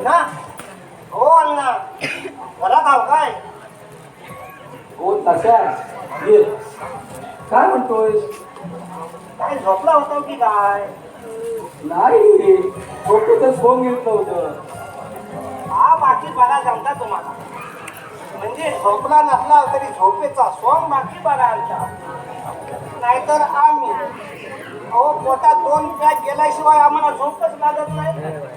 अण्णा, हो अण्णा, घरात आहो काय? हो तशा ये काय म्हणतोय? काय झोपला होता की काय? नाही झोपेचं सोंग येत नव्हतं. हा बाकी बरा जमता तुम्हाला, म्हणजे झोपला नसला तरी झोपेचा सोंग बाकी बरा आमचा. नाहीतर आम्ही अहो पोटात 2 पॅक गेल्याशिवाय आम्हाला झोपच लागत नाही.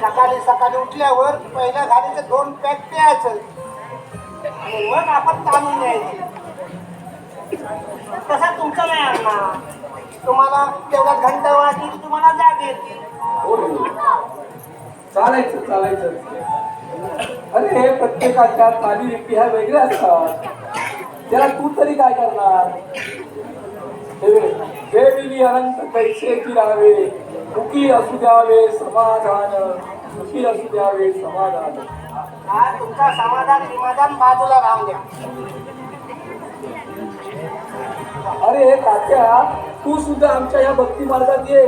सकाळी सकाळी उठल्यावर पहिल्या घालीचे 2 पॅक प्यायचं आणि मग आपण ताणून यायचं. तसा तुमचा नाही आणणार, तुम्हाला तेवढ्यात घंटा वाजली की तुम्हाला जाग येते. हो चालायचं चालायचं. अरे प्रत्येकाच्या चालीरीती ह्या वेगळ्या असतात. त्याला तू तरी काय करणार? देवी अनंत पैसे फिरावे, सुखी असू द्यावे समाधान, सुखी असू द्यावे समाधान. हा तुमचा समाधान बाजूला राहून द्या. अरे तात्या तू सुद्धा आमच्या या भक्ती मार्गात ये.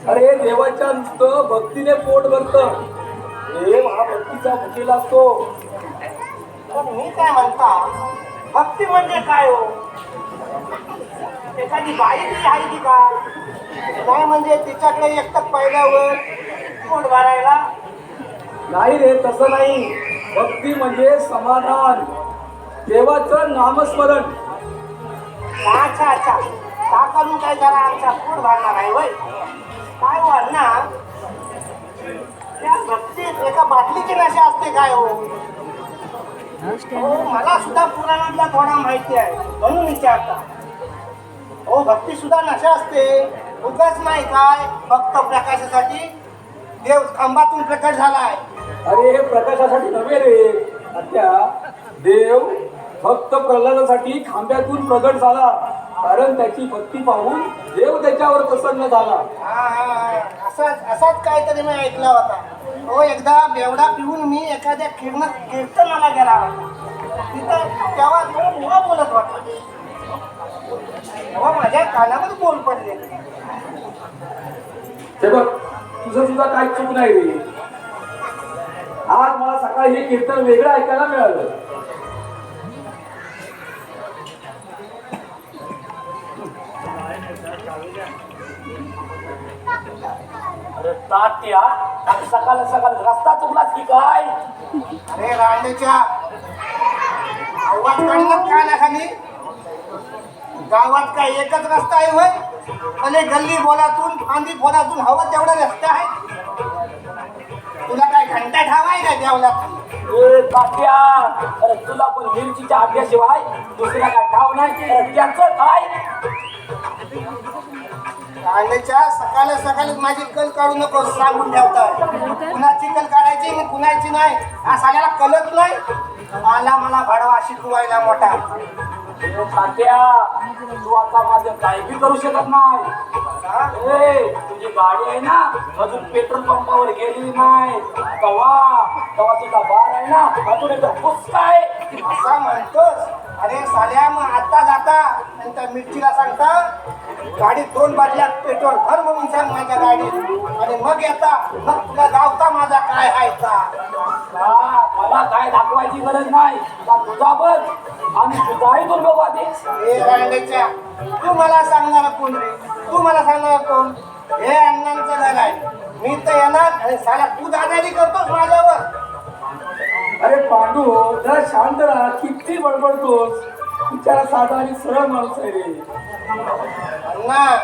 अरे देवाच्या नुसतं भक्तीने पोट भरतं. देव हा भक्तीचा मुखीला असतो. पण मी काय म्हणता, भक्ती म्हणजे काय हो? एखादी बाई ती आहे की का? नाही म्हणजे तिच्याकडे एकटक पाहिल्यावर पोट भरायला? नाही रे तसं नाही. भक्ती म्हणजे समाधान, देवाचं नामस्मरण. अच्छा अच्छा, का करून काय जरा आमचा पोट भरणार आहे वय? काय हो अण्णा, त्या भक्तीत एका बाटलीची नशा असते काय हो? हो मला सुद्धा पुराणातला थोडा माहिती आहे म्हणून विचारता. हो भक्ती सुद्धा नशा असते, उगाच नाही काय? फक्त प्रकाशासाठी देव खांबातून प्रकट झालाय. अरे प्रकाशासाठी नव्हे रे तात्या. देव फक्त प्रल्हादासाठी खांब्यातून प्रगट झाला, कारण त्याची भक्ती पाहून देव त्याच्यावर प्रसन्न झाला. असाच काहीतरी मी ऐकला होता. हो एकदा बेवडा पिऊन मी एखाद्या कीर्तनाला गेला होता. तिथं तेव्हा तो मुवा बोलत होता. तेव्हा माझ्या कानावर बोल पडले. हे बघ तुझं सुद्धा काही चूक नाही रे. आज मला सकाळी हे कीर्तन वेगळं ऐकायला मिळालं. अरे तात्या, सकाळ सकाळ रस्ता चुकलाच की काय? अरे रांडेच्या आवाज काढणार काय ना खाली? गावात काय एकच रस्ता आहे होय? आणि गल्ली बोलातून फांदी बोलातून हवं तेवढा रस्ता आहे. तुला काय घंटा ठावाय का देवलात? ए तात्या, अरे तुला पण मिरचीच्या आड्याशिवाय दुसऱ्या काय ठाव नाही? अरे त्याचं काय? रांडेच्या सकाळी माझी कल काढू नको सांगून ठेवताय. कुणाची कल काढायची आणि कुणाची नाही हा साल्याला कळत नाही. मला भडवा शिकवायला मोठा. तात्या तू आता माझं काही बी करू शकत नाही. ए तुझी गाडी आहे ना अजून पेट्रोल पंपावर गेली नाही. तेव्हा तुझा बार आहे ना अजून एकदा काय असा म्हणतोस? अरे साल्या मग आता जाता आणि त्या मिरचीला सांगता गाडीत 2 बाटल्यात पेट्रोल भर म्हणून सांग माझ्या गाडीत, आणि मग येता मग तुला गावता माझा काय हायचा. मला काय दाखवायची गरज नाही. तुझा बघ आणि तुझाही दुर्बघ आदेश. हे रांडेच्या तू मला सांगणार कोण रे? तू मला सांगणार कोण? हे अण्णांचं घर आहे. मी तर येणार आणि साल्या तू दादारी करतोस माझ्यावर. अरे पांडू जरा शांत राहा. किती बडबडतोस? बिचारा साधा आणि सरळ माणूस आहे रे. अण्णा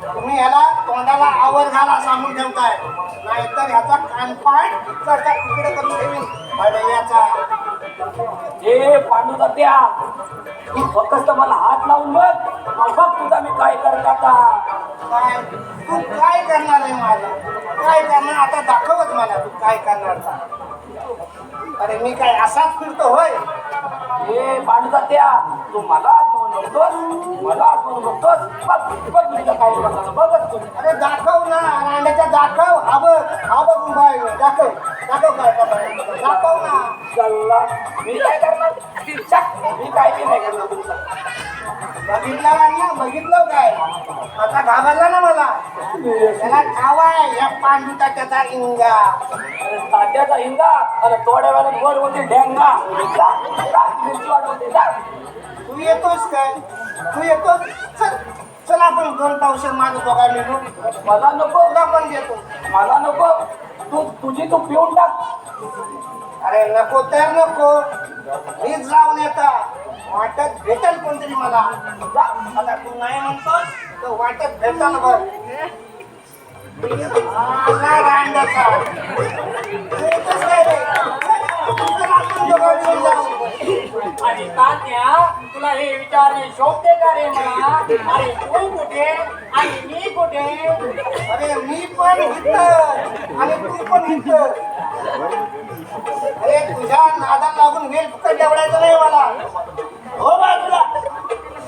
तुम्ही ह्याला तोंडाला आवर घाला सांगून ठेवताय, नाहीतर ह्याचा कानपाट इकडचा तिकडे करून ठेवीन अडव्याचा. हे पांडू तात्या तू फक्त मला हात लावून बघ तुझा मी काय करता का? काय तू काय करणार आहे माझा? काय करणार आता दाखवच मला तू काय करणार का? अरे मी काय असाच फिरतो होय? हे पांडू तात्या तू मला म्हणून बघतोस, मला म्हणून बघतोस. बघ मी काय करतो बघच तू. अरे दाखव ना रांड्याच्या, दाखव. हा बघ उभा आहे. दाखव काय करणार, दाखव ना. चल्ला मी काय करणार? मी काय नाही करणार तुमचा. बघितलं काय आता घाबरला ना मला त्याला ठावाय या पांडुता त्याचा इंगा अरे तात्याचा हिंगा आणि थोड्या वेळात वर होते ढेंगा मिरची वाटवते जा. तू येतोस काय तू येतोस चल चल आपण 2 पावशे माझं दोघा मिळून मला नको तुला पण देतो मला नको तुझी तू पिऊन टाक. अरे नको तर नको मीच जाऊन येता वाटत भेटल कोणतरी मला जा. आता तू नाही म्हणतोस तर वाटत भेटल बघ आला रांडाचा. तू येतोस काय रे? चल आपण दोघं मिळून जाऊ. आणि तात्या तुला हे विचारणे शोभते का रे मला? अरे तू कुठे आणि मी कुठे? अरे मी पण इथं आणि तू पण इथं. अरे तुझ्या नादाला लागून वेल फुकट एवढायचं नाही मला हो बाजूला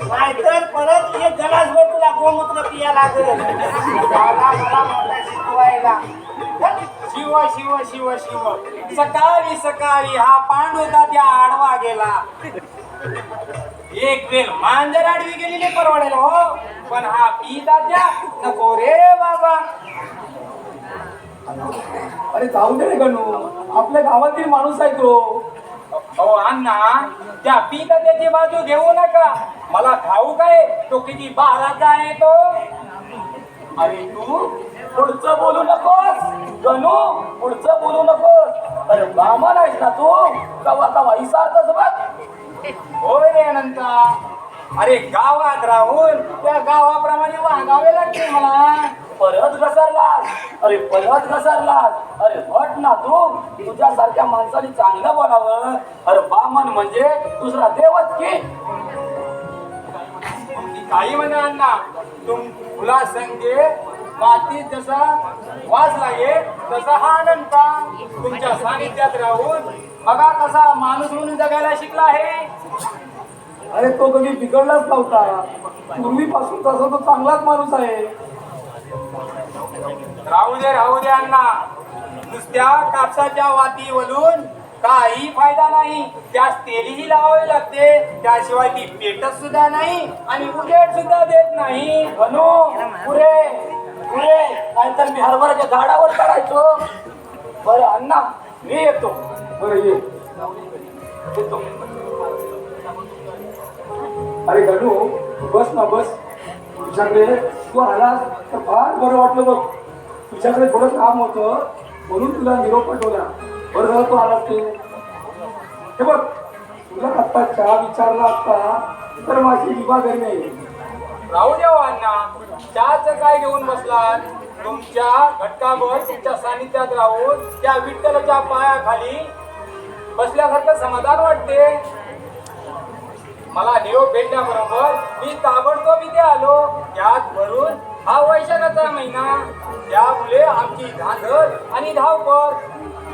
नाहीतर परत एक गलासभर तुला गोमूत्र पिया लागेल मला मोठा शिकवायला. शिव शिव शिव शिव सकाळी सकाळी हा पांडुता त्या आडवा गेला. एक वेळ मांजर आडवी गेलेली परवडेल हो पण हा पिता त्या नको रे बाबा. अरे जाऊ दे रे गणू आपल्या गावातील माणूस आहे तो. हो अण्णा त्या पिता त्याची बाजू घेऊ नका. मला खाऊ काय तो किती बाराचा आहे तो. अरे तू पुढचं बोलू नकोस गणू पुढचं बोलू नकोस. अरे ब्राह्मण आहेस ना तू कवा कवा इसारतच बघ. होय रे अनंता अरे गावात राहून त्या गावाप्रमाणे वागावे लागते मला. परत घसरलास अरे परत घसरलास. अरे हट ना तू तुझ्यासारख्या माणसाने चांगलं बोलावं. अरे ब्राह्मण म्हणजे दुसरा देवच की. काही म्हणा अण्णा तुला संगे मातीत जसा वास लागेल तसा हा अनंता तुमच्या सानिध्यात राहून बघा कसा माणूस म्हणून जगायला शिकला आहे. अरे तो कधी बिघडलाच नव्हता पूर्वीपासून तसा तो चांगलाच माणूस आहे. राहू दे अण्णा नुसत्या कापसाच्या वाती वलून काही फायदा नाही. त्यास तेलही लावावे लागते त्याशिवाय ती पेटत सुद्धा नाही आणि उजेड सुद्धा देत नाही. म्हणू पुरे पुरे नाहीतर मी हरभराच्या झाडावर चढायचो. बरं अण्णा मी येतो. बरं ये. येतो. अरे गणू तू बस ना बस. तुझ्याकडे तू आलास तर फार बरं वाटलं बघ. तुझ्याकडे थोडं काम होतं म्हणून तुला निरोप पाठवला. बरं झालं तू आलास ते. हे बघ तुला आत्ता चहा विचारला असता तर माझी विभागणी नाही. राहू द्या अण्णा चहाचं काय घेऊन बसलात. तुमच्या घटकावर तुमच्या सानिध्यात राहून त्या विठ्ठलाच्या पायाखाली बसल्यासारखं समाधान वाटते. मला निरोप भेटल्याबरोबर मी ताबडतोब इथे आलो. त्यात भरून हा वैशाखाचा महिना त्यामुळे आमची धांदल आणि धावपळ.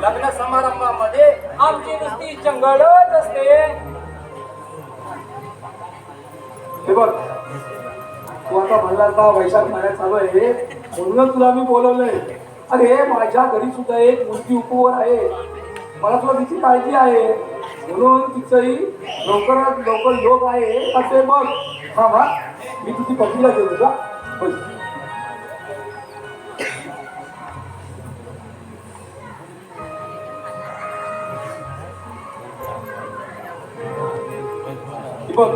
लग्न समारंभामध्ये आमची नुसती चंगळच असते. हे बघ तू आता म्हणला का वैशाख महिन्यात चालू आहे म्हणूनच तुला मी बोलवलंय. अरे माझ्या घरी सुद्धा एक मुलगी उपवर आहे. मला तुला तिची काळजी आहे म्हणून तिचंही लवकरात लवकर योग आहे असे बघ. हा मी तुझी पत्नीला घेऊ तुझा बस. बघ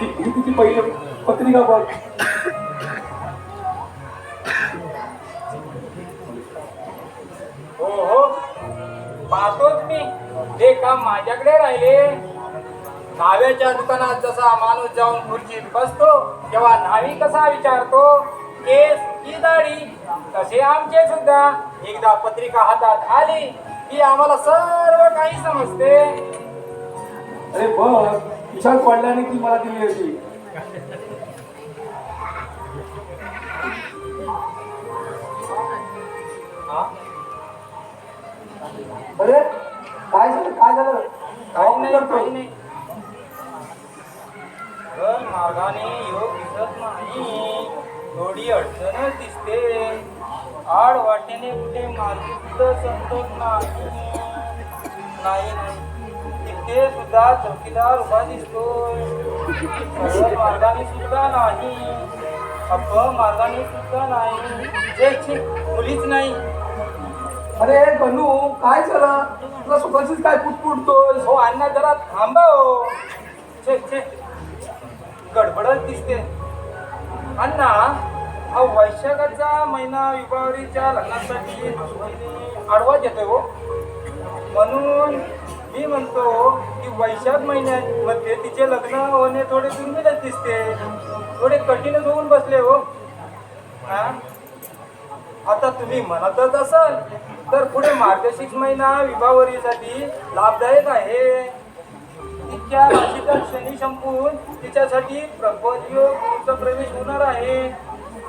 ही तिची पहिली पत्रिका बघ. हो पाहतोच मी हे काम माझ्याकडे राहिले. न्हाव्याच्या दुकानात जसा माणूस जाऊन खुर्चीत बसतो तेव्हा न्हावी कसा विचारतो केस की दाढी तसे आमचे सुद्धा एकदा पत्रिका हातात आली की आम्हाला सर्व काही समजते. अरे बघ विचार पडल्याने ती मला दिली होती. अरे काय झालं काय झालं काही नाही मार्गाने योग दिसत नाही. थोडी अडचणच दिसते. आड वाटेने कुठे मार्ग सुद्धा समजत नाही. ते सुद्धा चौकीदार उभा दिसतोय. सरळ मार्गाने सुद्धा नाही, मार्गाने सुद्धा नाही. छे, मुलीच नाही. अरे बनू काय झालं, तुला स्वतःचीच काय पुटपुटतोय? हो अण्णा जरा थांबा हो. छे गडबडच दिसते. अण्णा हा वैशाखाचा महिना विभावरीच्या लग्नासाठी आडवा येतोय हो. म्हणून मी म्हणतो की वैशाख महिन्यामध्ये तिचे लग्न होणे थोडे दुर्मिळच दिसते, थोडे कठीणच होऊन बसले हो. हा आता तुम्ही म्हणतच असाल तर पुढे मार्गशीर्ष महिना विभावरीसाठी लाभदायक आहे. तिच्या राशीचा शनी संपून तिच्यासाठी प्रबोध योग प्रवेश होणार आहे.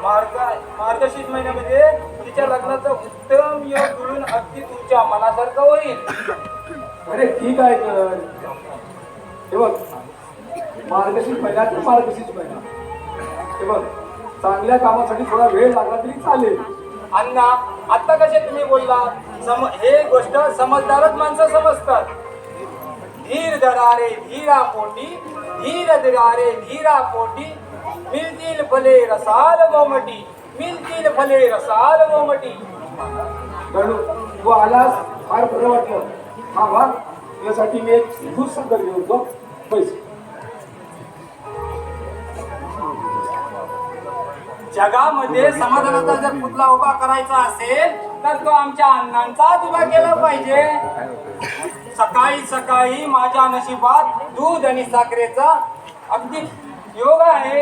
मार्गशीर्ष महिन्यामध्ये तिच्या लग्नाचा उत्तम योग जुळून अगदी तुमच्या मनासारखं होईल. अरे ठीक आहे तर हे बघ, मार्गशीर्ष महिना तर मार्गशीर्ष महिना, हे बघ चांगल्या कामासाठी थोडा वेळ लागला तरी चालेल. अण्णा आता कसे तुम्ही बोलला, हे गोष्ट समजदारच माणसं समजतात. धीर धरारे धीरा पोटी, धीर धरारे धीरा पोटी, मिळतील फले रसाल गोमटी, मिळतील फले रसाल गोमटी. गणू तू आलास फार बरं वाटलं. हा वा यासाठी मी एक दूध साखर घेऊन तो पैसे. जगामध्ये समाधानाचा जर पुतळा उभा करायचा असेल तर तो आमच्या अण्णांचाच उभा केला पाहिजे. सकाळी सकाळी माझ्या नशिबात दूध आणि साखरेचा अगदी योग आहे.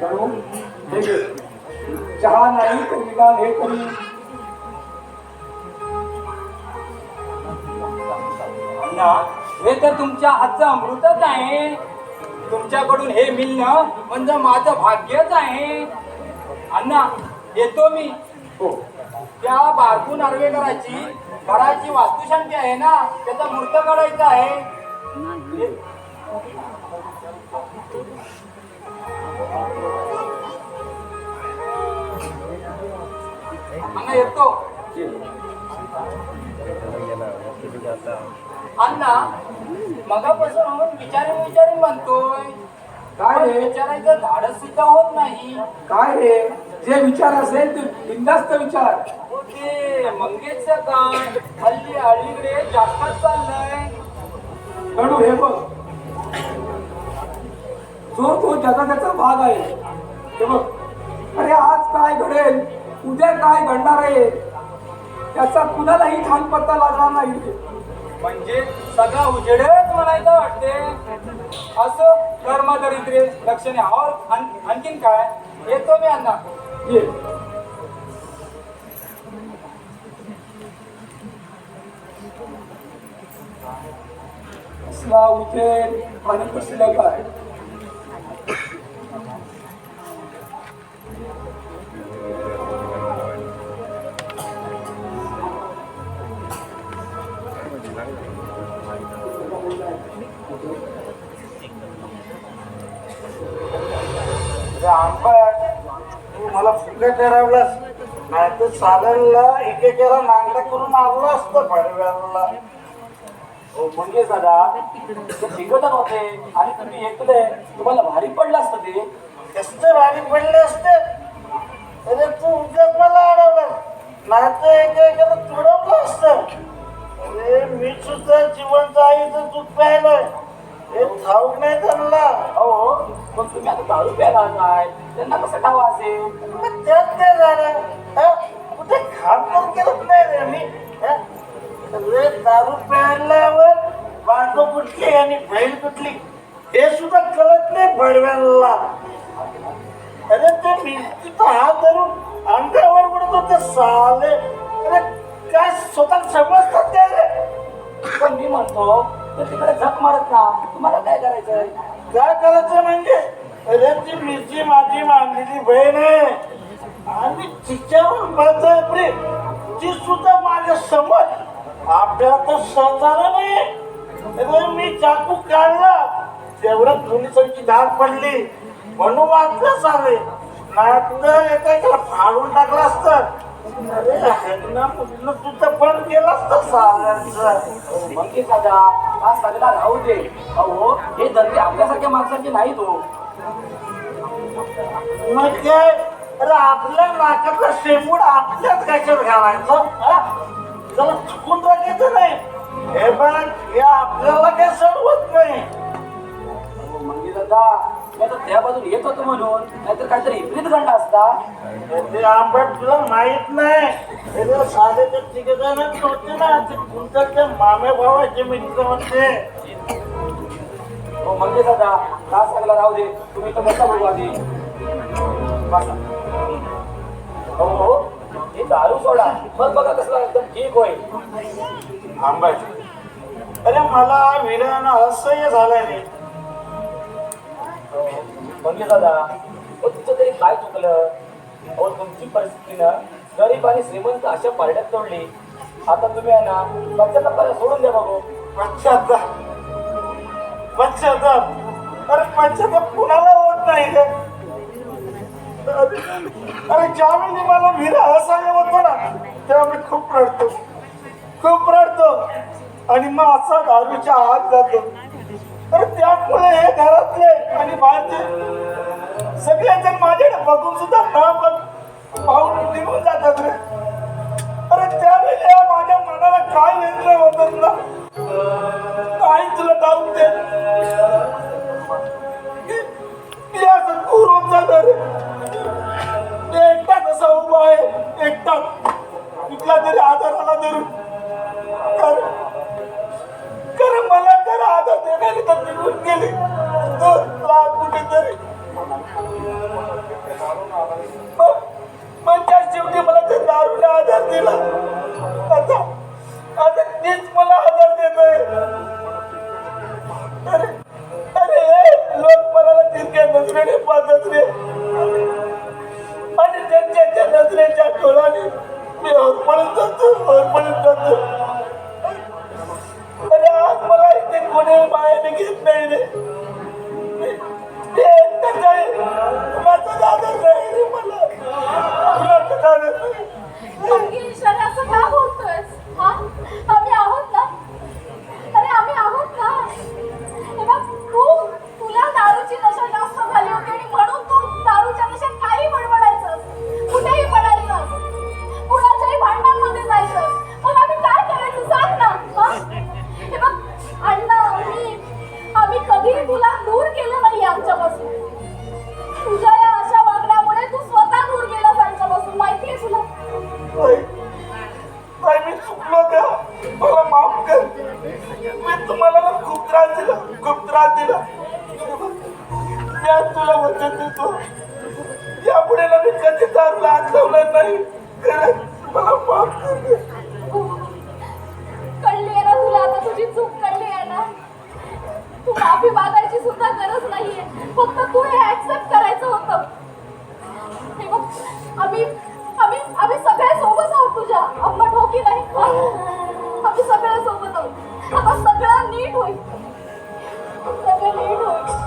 गणू हे घे. चहा नाही तर निदान हे तरी. अण्णा हे तर तुमच्या हातचं अमृतच आहे. तुमच्याकडून हे मिळणं म्हणजे माझं भाग्यच आहे. अण्णा येतो मी. हो त्या बारकू नार्वेकराची घराची वास्तुशांती आहे ना, त्याचा मूर्त काढायचा आहे. अण्णा येतो. अण्णा मगापासून विचारून म्हणतोय, काय पण रे विचारायचं धाडस सुद्धा होत नाही. काय रे, जे विचार असेल ते बिनधास्त विचार. हो ते मंगेशचं काम हल्ली अलीकडे जास्तच चाललंय. गणू हे बघ, जो तो ज्याचा त्याचा भाग आहे. हे बघ, अरे आज काय घडेल उद्या काय घडणार आहे त्याचा कुणालाही ठाणपत्ता लागणार नाही. म्हणजे सगळा उजेडच म्हणायचं वाटते. असं कर्मदरिद्रे लक्षणे और आणखीन काय. येतो मी अण्णा. ये असला उठेल आणि कसलं काय. तू मला फुकट ठरवलंस, नाही तर साधारणला एकेकाला नांगडा करून आणलं असतं भरव्याला. हो म्हणजे दादा ते शिकतच होते आणि तुम्ही एकले तुम्हाला भारी पडलं असतं ते. कसं भारी पडले असते. अरे तू उद्याच मला अडवलं, नाही तर एकेकाला तुडवलं असतं. अरे मी सुद्धा जिवंत आईचं दूध प्यायलंय, हे ठाऊक नाही त्यांना. हो पण तुम्ही आता दारू प्यायला काय, त्यांना कसं ठाव असेल. मग त्यात काय झालं, कुठे खात तर केलंच नाही रे मी. अरे दारू प्यायल्यावर बांधव कुठली आणि बैल कुठली हे सुद्धा कळत नाही भडव्याला. अरे ते मिरचीचा हात धरून अंगावर उडत होते साले. अरे काय स्वतः समजतात ते रे. पण मी म्हणतो तर तिकडे झक मारत ना, तुम्हाला काय करायचंय. काय करायचं म्हणजे, अरे ती मिरची माझी मानलेली बहीण आहे आणि तिच्यावर माझं प्रेम ती सुद्धा माझ्या समोर आपल्याला तर सहन नाही. अरे मी चाकू काढला तेवढ्यात पोलिसांची धाड पडली म्हणून वाचलंच आले, नाही तर एका फाडून टाकलं असतं. अरे ह्यांना म्हटलं तू तर पण केलास तर सागरचं. मंगी दादा हा सगळा राहू दे. अहो हे धंदे आपल्यासारख्या माणसांचे नाही तो. मग काय अरे आपल्या नाकातला शेंबूड आपल्याच कशात घालायचं हा? त्याला चुकून टाकायचं नाही. हे बघ हे आपल्याला काय सर्वच नाही. मंगी दादा मी तर त्या बाजून येत होतो म्हणून, नाहीतर काहीतरी विपरीत गंडा असता. ते आंबट तुला माहित नाही. हे जे साधे ते तिघजण होते ना ते तुमच्या मामे भावाचे मित्र होते. हो मंगी दादा हा सगळा राहू दे. तुम्ही तर बसा बघू आधी बसा. हो हे दारू सोडा मग बघा कसला एकदम ठीक होईल. आंबट अरे मला विरानं असह्य झालंय रे. मंगी दादा हो तुमचं तरी काय चुकलं. अहो तुमची परिस्थिती ना गरीब आणि श्रीमंत अशा पारड्यात तोडली. आता तुम्ही आहे ना पश्चाताप सोडून द्या बघू. पश्चाताप पश्चाताप अरे पश्चाताप कुणाला होत नाही रे. अरे ज्यावेळी मला विरा असह्य होतो ना तेव्हा मी खूप रडतो आणि मग असा दारूच्या आत जातो. अरे त्यामुळे हे घरातले आणि बाहेरचे सगळेजण माझ्याकडे बघून सुद्धा न पाहून निघून जातात रे. अरे त्यावेळी माझ्या मनाला काय वेदना होतात ना काही तुला जाऊन दे. मी असं दूर होत जाणार रे. मी एकटाच असा उभा आहे एकटाच कुठला तरी आधाराला धरून कारण मला तर आधार देणारी तर निघून गेली. कुठेतरी मग त्या शेवटी मला ते दारूने आधार दिला. आता तीच मला आधार देत आहे. अरे अरे लोक मला तिरक्या नजरेने पाहतात रे आणि त्यांच्या नजरेच्या डोळ्याने मी होरपळून जातो. अरे आज मला इथे कोणी मायाने घेत नाही रे. मी एकटाच आहे. कुणाचाच आदर नाही रे मला. कुणाचाच आदर नाही. मंगेश अरे असं का बोलतोयस? हा आम्ही आहोत ना. अरे आम्ही आहोत ना. हे बघ तुला दारूची नशा जास्त झाली होती आणि म्हणून तू दारूच्या नशेत काही बडबडायचं कुठेही पडायचं कुणाच्याही भांडणांमध्ये जायचं. मग आम्ही काय करायचं सांग ना. हा हे बघ अण्णा आम्ही कधीही तुला दूर केलं नाही आमच्यापासून. तुझ्या या अशा वागण्यामुळे तू स्वतः दूर गेलास आमच्यापासून. माहितीये तुला. मी चुकलो का मला माफ कर. मी तुम्हाला ना खूप त्रास दिला. मी आज तुला वचन देतो यापुढे ना मी कधी दारूला हात लावणार नाही. मला माफ कर. कळली आहे ना तुला आता तुझी चूक कळली आहे ना. तू माफी मागायची सुद्धा गरज नाहीये. फक्त तू हे ऍक्सेप्ट करायचं होतं. हे बघ आम्ही सगळे सोबत आहोत तुझ्या. आपण हो की नाही. आम्ही सगळे सोबत आहोत. आता सगळं नीट होईल. सगळं नीट होईल.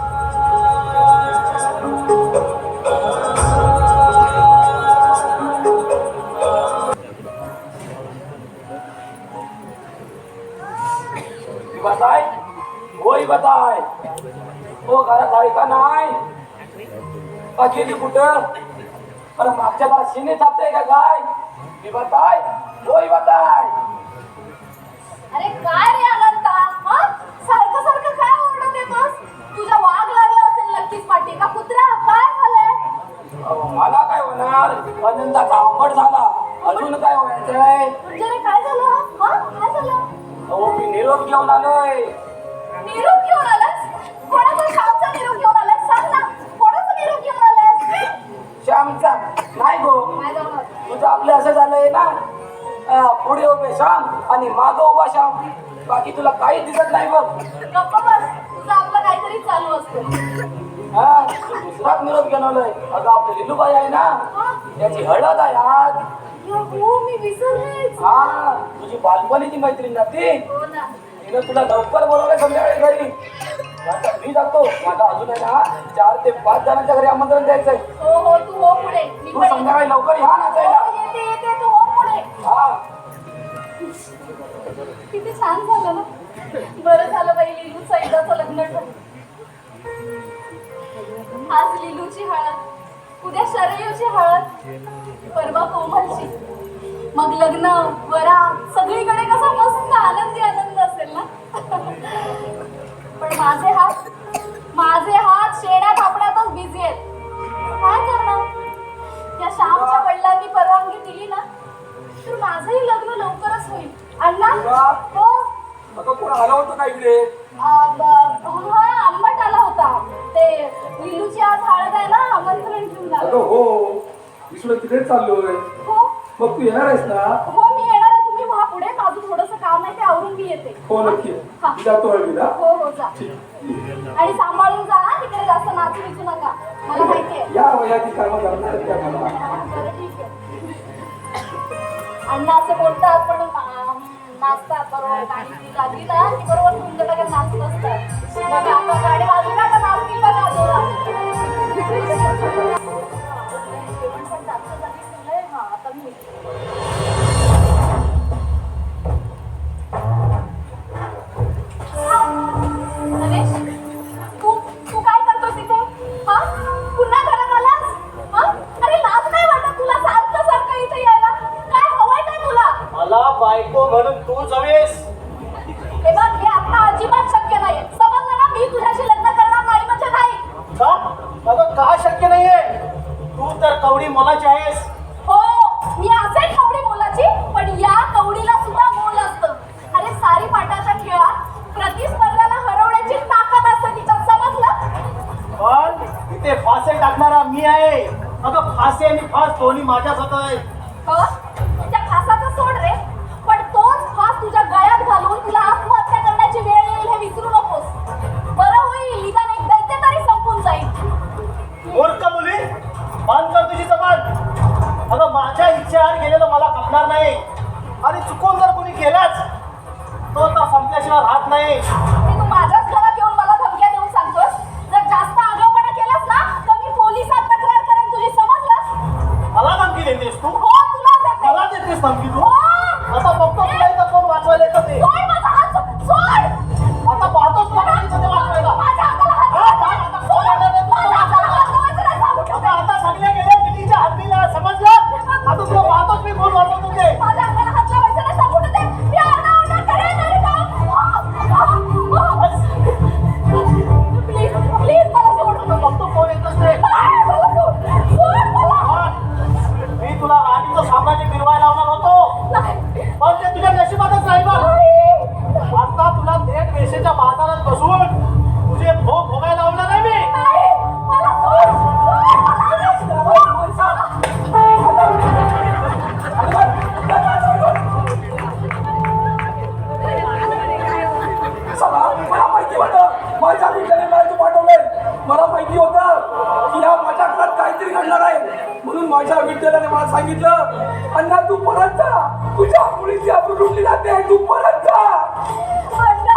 बताय होय बताय हो घरात आहे का नाही. का गेली कुठं. अरे मागच्या घरात शिने थापते का काय. मी बताय होय बताय. अरे काय रे अनंता. हा सारखं काय ओरडत येतोस. तुझा वाघ लागला असेल नक्कीच पाठी का कुत्रा. काय झालंय. मला काय होणार. अनंताचा आंबट झाला. अजून काय व्हायचंय. म्हणजे रे काय झालं. हा काय झालं. अहो मी निरोप घेऊन आलोय. निरोप घेऊन आलास. कोणाचा श्यामचा निरोप घेऊन आलास सांग ना. कोणाचा निरोप घेऊन आलास. श्यामचा नाही गो. काय झालं. तुझं आपलं असं झालंय ना पुढे उभे श्याम आणि मागं उभा श्याम. बाकी तुला काही दिसत नाही बघ. गप्प बस. तुझं आपलं काहीतरी चालू असतं. हा दुसराच निरोप घेऊन आलोय. अगं आपली लिलूबाई आहे ना त्याची हळद आहे आज. हो मी विसरलेच. हा तुझी बालपणीची मैत्रीण ना ती. हो ना. तिने तुला लवकर बोलवलंय संध्याकाळी घरी. आता मी जातो. माझा अजून आहे ना 4 ते 5 जणांच्या घरी आमंत्रण द्यायचंय. हो हो तू हो पुढे मी तू पण संध्याकाळी लवकर या नाचायला. हो, येते येते तू हो पुढे. हा. किती छान झालं ना. बरं झालं बाई लिलूचं एकदाचं लग्न ठरलं. आज लिलूची हळद, उद्या शरयूची हळद, परवा कोमलची, मग लग्न वरात सगळीकडे कसा मस्त आनंदी आनंद असेल ना. पण माझे हात शेणा कापण्यातच बिझी आहेत. काय करणार, या श्यामच्या वडिलांनी परवानगी दिली ना तर माझंही लग्न लवकरच होईल. अण्णा हो अगं कोण आलं होतं का इकडे? हा आंबट आला होता. ते लिलूची आज हळद आहे ना, आमंत्रण घेऊन अगं आलो. हो, इकडे तिकडे चाललोय. हो मग तू येणार आहेस ना? हो मी येणार आहे. तुम्ही व्हा पुढे, माझं थोडंसं काम आहे ते आवरून मी येते. हो नक्की. हा. मी जातो हळदीला. हो हो जा. आणि सांभाळून जा हा, तिकडे जास्त नाचू विचू नका. मला माहिती आहे. या वयाची कामं करणार आहेत त्या मला. बरं ठीक आहे. अण्णा असं बोलतात पण नाचतात बरोबर. गाणी ती लागली ना की बरोबर तुमच्या लगेच नाचत असतात. बघा आता गाडी वाजली ना तर नाचतील बघा जोरात. जेवण पण जास्त झाली. हा आता मी नरेश, तू काय करतोस इथे? हा पुन्हा घरात आलास? हा अरे लाज नाही वाटत तुला सारखं सारखं इथे यायला? काय हवंय काय तुला? मला बायको म्हणून तू जवेस. हे बघ हे आता अजिबात शक्य नाहीये. समजलं ना, मी तुझ्याशी लग्न करणार नाही म्हणजे नाही. का? अगं का शक्य नाहीये? तू तर कवडी मोलाची आहेस. हो मी असेल कवडी मोलाची, पण या कवडीला सुद्धा मोल असतं. अरे सारी पाटाच्या खेळात प्रतिस्पर्ध्याला हरवण्याची ताकद असते तिच्यात, समजलं? पण इथे फासे टाकणारा मी आहे. अगं फासे आणि फास दोन्ही माझ्याच हातात आहेत. हो त्या फासाचं सोड रे, पण तोच फास तुझ्या गळ्यात घालून तुला आत्महत्या करण्याची वेळ येईल हे विसरू नकोस. बरं होईल निदान एक दैत्य तरी संपून जाईल. मूर्ख मुली, बंद कर तुझी जबान. अगं माझ्या इच्छेआड गेलेलं मला खपणार नाही. आणि चुकून जर कोणी केलाच तो तर संपल्याशिवाय राहत नाही. हे तू माझ्याच घरात येऊन मला धमक्या देऊन सांगतोस? जर जास्त आगाऊपणा केलास ना तर मी पोलिसात तक्रार करेन तुझी, समजलंस? मला धमकी देतेस तू? हो तुला देते. मला देतेस धमकी तू? हो. आता बघतो तुला इथं कोण वाचवायला येतं ते. सोड माझा हात, सोड. आता पाहतोच तुला कोणी इथं ते वाचवायला. माझ्या हाताला हात हा, लावायचा. आता कोण येणार आहे? माझ्या हाताला हात लावायचा नाही, सांगून ठेवते. आता सगळे गेले मुलीच्या हद्दीला, समजलं? आता तुला पाहतोच मी कोण वाचवतो ते. माझ्या हाताला हात लावायचा नाही, सांगून ठेवते. मी आरडाओरडा करेन आणि प्लीज प्लीज मला सोड. बघतो कोण येतच ते. नाही, मला सोड. सोड मला. पण मी तुला राणीचं साम्राज्य फिरवायला लावणार होतो, नाही. पण ते तुझ्या नशिबातच नाही बघ. नाही. आता तुला थेट वेशेच्या बाजारात बसवून तुझे भोग भोगायला लावणार आहे मी. नाही. मला सोड. चला, मला माहिती होतं माझ्या मित्राने मला तू पाठवलंय. मला माहिती होतं की या माझ्या घरात काहीतरी घडणार आहे, म्हणून माझ्या विद्यालयाने मला सांगितलं, अण्णा तू परत जा. तुझ्या मुलीची आपण लुटली जाते, तू परत जा. अण्णा,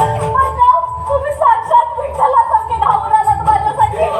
अण्णा, तुम्ही साक्षात विठ्ठलासारखे धावून आलात माझ्यासाठी.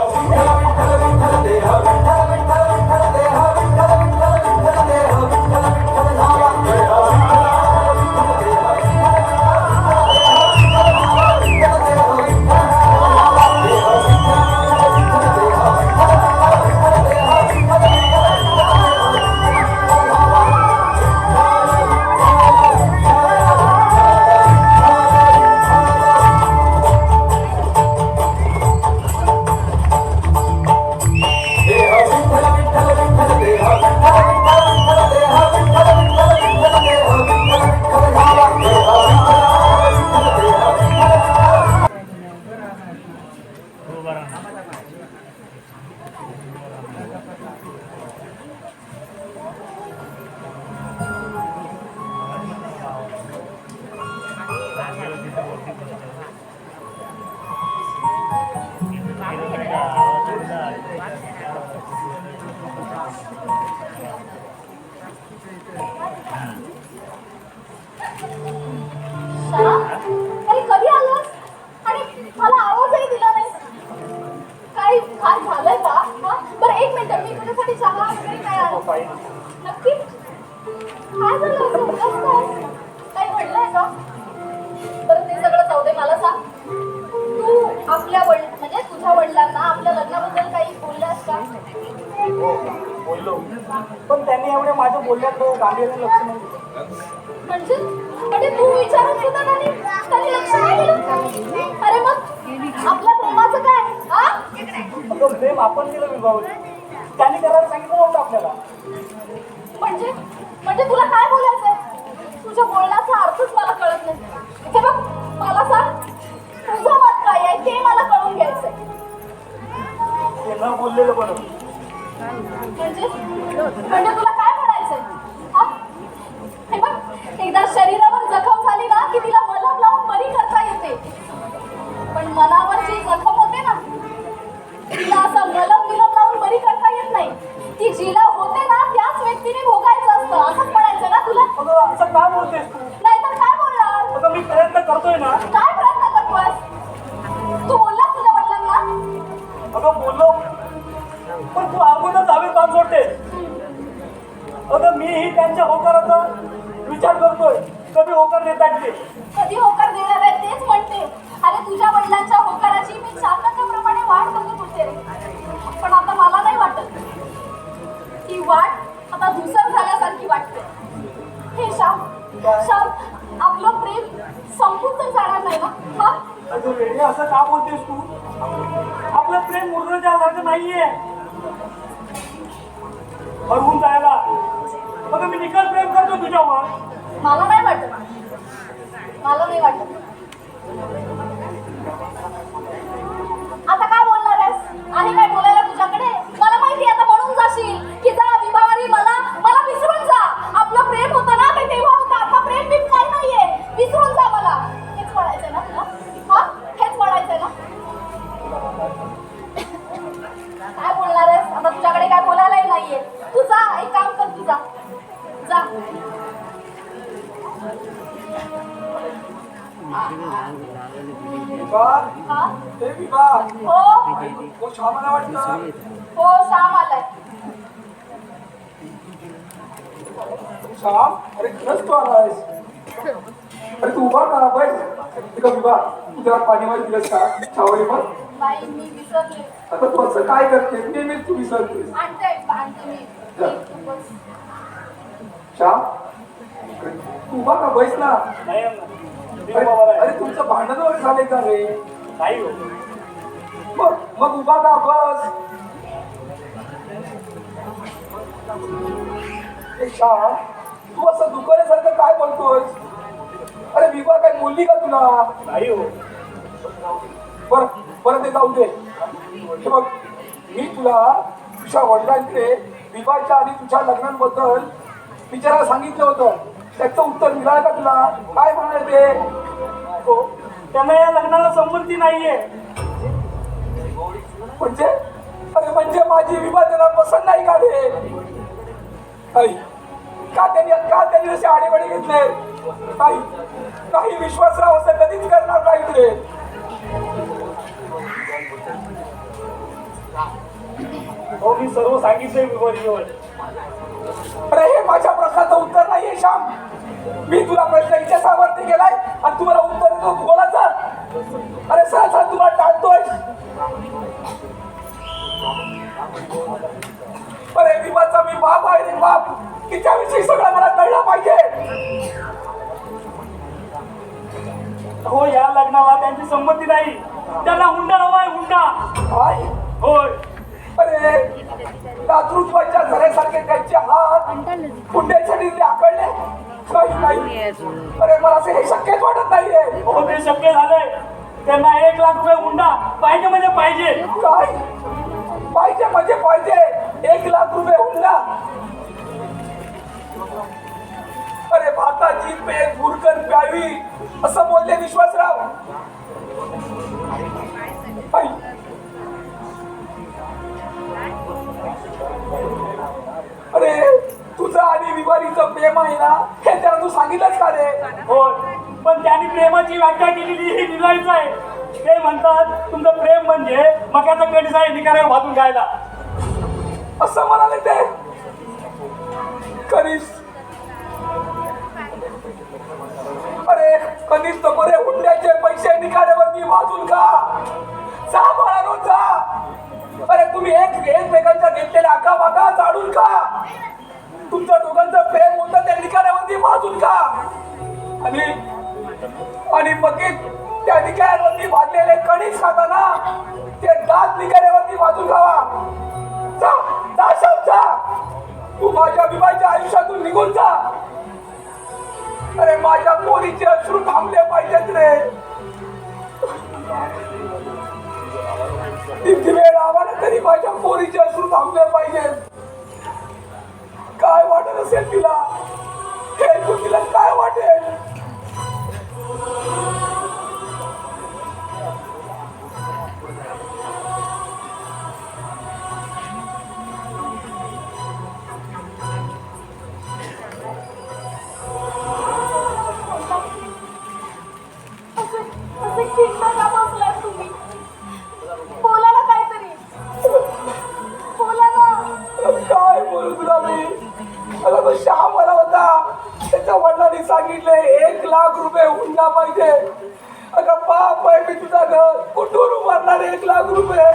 मी तुझ्यासाठी चहा वगैरे काय आणू? नक्की काय झालं असं? कसं काय? काही घडलंय का? बरं ते सगळं जाऊ दे, मला सांग तू आपल्या म्हणजे तुझ्या वडिलांना आपल्या लग्नाबद्दल काही बोललास का? बोललो, पण त्यांनी एवढे माझ्या बोलण्यात गांभीर्याने लक्ष नाही दिलं. म्हणजे म्हणजे तू विचारून सुद्धा त्यांनी लक्ष नाही दिलं? अरे मग आपल्या प्रेमाचं काय? हा? अगं प्रेम आपण दिलं विभावलं, त्यांनी करायला सांगितलं नव्हतं आपल्याला. म्हणजे म्हणजे तुला काय बोलायचंय? तुझ्या बोलण्याचा अर्थच मला कळत नाही. हे बघ, मला सांग तुझं मत काय आहे ते मला कळून घ्यायचंय. ते न बोललेलं बरं. म्हणजे म्हणजे तुला काय म्हणायचंय? हा? हे बघ, एकदा शरीरावर जखम झाली ना की तिला मलम लावून बरी करता येते, पण मनावर जी जखम होते ना तिला असं मलम लावून बरी करता येत नाही. ती जिला होते ना त्याच व्यक्तीने भोगायचं असतं, असंच म्हणायचं ना तुला? अगं असं काय बोलतेस तू? नाहीतर काय बोलणार? अगं मी प्रयत्न करतोय ना. काय प्रयत्न करतोयस? तू बोललास तुझ्या वडिलांना? अगं बोललो, पण तू अगोदर हवे काम सोडतेस. अगं मीही त्यांच्या होकाराचा विचार करतोय, कधी होकार देतात ते. कधी होकार देणार आहे तेच म्हणते. अरे तुझ्या वडिलांच्या होकाराची मी चातकाप्रमाणे वाट बघत होते, पण आता मला नाही वाटत. ती वाट आता धुसर झाल्यासारखी वाटते. हे श्याम, आपलं प्रेम संपून तर जाणार नाही ना? हा? अगं वेगळे असं का बोलतेस तू? आपलं प्रेम मुरझाल्यासारखं नाहीये, हरवून जायला. अगं मी निकाल प्रेम करतो तुझ्यावर. मला नाही वाटत. मला नाही वाटत. आता काय बोलणार आहेस? आहे काय बोलायला तुझ्याकडे? मला माहिती आता म्हणून जाशील की जा विभावारी, मला विसरून जा. आपलं प्रेम होतं ना ते तेव्हा होतं, आता प्रेम बिम काही नाहीये, विसरून जा मला. हेच म्हणायचंय ना तुला? हा, हेच म्हणायचंय ना? काय बोलणार आहेस? आता तुझ्याकडे काय बोलायलाही नाहीये. तू जा, एक काम कर, तू जा. हा? हे विभा, हो श्यामाला वाटतं. हो, श्याम आलाय. श्याम, अरे खरंच तू आलायस. अरे तू उभा का बैठ. विभा, तू जरा पाणी मध्ये दिलंस का छावणी पण? बाई मी विसरले. आता तू असं काय करते? नेहमीच तू विसरतेस. आणते मी. तू बस. श्याम, तू उभा का बैस ना. अरे तुमचं भांडण वगैरे झालंय का रे? नाही हो. मग उभा का बस. श्याम, तू असं दुकानासारखं काय बोलतोय? अरे विभा काय बोलली का तुला? नाही हो. बरं ते जाऊ दे. हे बघ, मी तुला तुझ्या वडिलांकडे विवाहाच्या आधी तुझ्या लग्नांबद्दल विचारायला सांगितलं होतं. त्याचं उत्तर मिळालं का तुला? काय म्हणाले ते? हो, त्यांना या लग्नाला संमती नाहीये. म्हणजे अरे म्हणजे माझी विवाह त्याला पसंत नाही का रे? का त्यांनी असे आडेवाडे घेतले? काही विश्वासराव असं कधीच करणार नाहीत रे. हो, मी सर्व सांगितलंय विभागीवर. अरे हे माझ्या प्रश्नाचं उत्तर नाहीये श्याम. मी तुला प्रश्न विचारावरती गेलाय आणि तुम्हाला उत्तर देतो बोलायचं. अरे सहसा तुम्हाला टाळतोय. अरे विवाचा मी बाप आहे रे बाप, की त्याविषयी सगळं मला कळलं पाहिजे. हो, या लग्नाला त्यांची संमती नाही. त्यांना हुंडा हवाय, हुंडा. काय? होय. अरे दातृत्वाच्या झऱ्यासारखे त्यांचे हात हुंड्यासाठी आकडले. नाही. अरे मला असं हे शक्यच वाटत नाहीये. हो, ते शक्य झालंय. त्यांना 1 लाख रुपये हुंडा पाहिजे म्हणजे पाहिजे. काय पाहिजे म्हणजे पाहिजे? 1 लाख रुपये हुंडा? अरे भाताची पेट बुरकन प्यावी असं बोलले विश्वासराव. अरे तुझं आणि विवारीचं प्रेम आहे ना, हे त्याला तू सांगितलंच का रे? होय, पण त्यांनी प्रेमाची व्याख्या केलेली ही निराळीच आहे. ते म्हणतात तुमचं प्रेम म्हणजे मक्याचा कणीस आहे निकाऱ्यावर भाजून खायला. असं म्हणाले ते कनिष्ठ. अरे कनिष्ठ बरे हुंड्याचे पैसे निघाल्यावरती वाजून का जा बाळानो जा. अरे तुम्ही एकमेकांच्या घेतलेल्या आका बागा जाडून का. तुमच्या दोघांचं प्रेम होतं ते निघाल्यावरती वाजून का. आणि बघित त्या निघाल्यावरती भाजलेले कणीस खाताना ते दात निघाल्यावरती वाजून खावा. जा जा शाम जा. तू माझ्या विवाहाच्या आयुष्यातून निघून जा. अरे माझ्या पोरीचे अश्रू थांबले पाहिजेत रे. किती वेळ आम्हाला तरी माझ्या पोरीचे अश्रू थांबले पाहिजेत. काय वाटत असेल तिला हे तू तिला काय वाटेल. असं खिंड का बसलात तुम्ही. बोला ना काहीतरी. बोला ना. काय बोलू तुला मी. मला तो श्याम आला होता त्याच्या वडिलांनी सांगितले 1 लाख रुपये हुंडा पाहिजे. अगं बाप आहे मी तुझा घर कुठून उभारणार 1 लाख रुपये.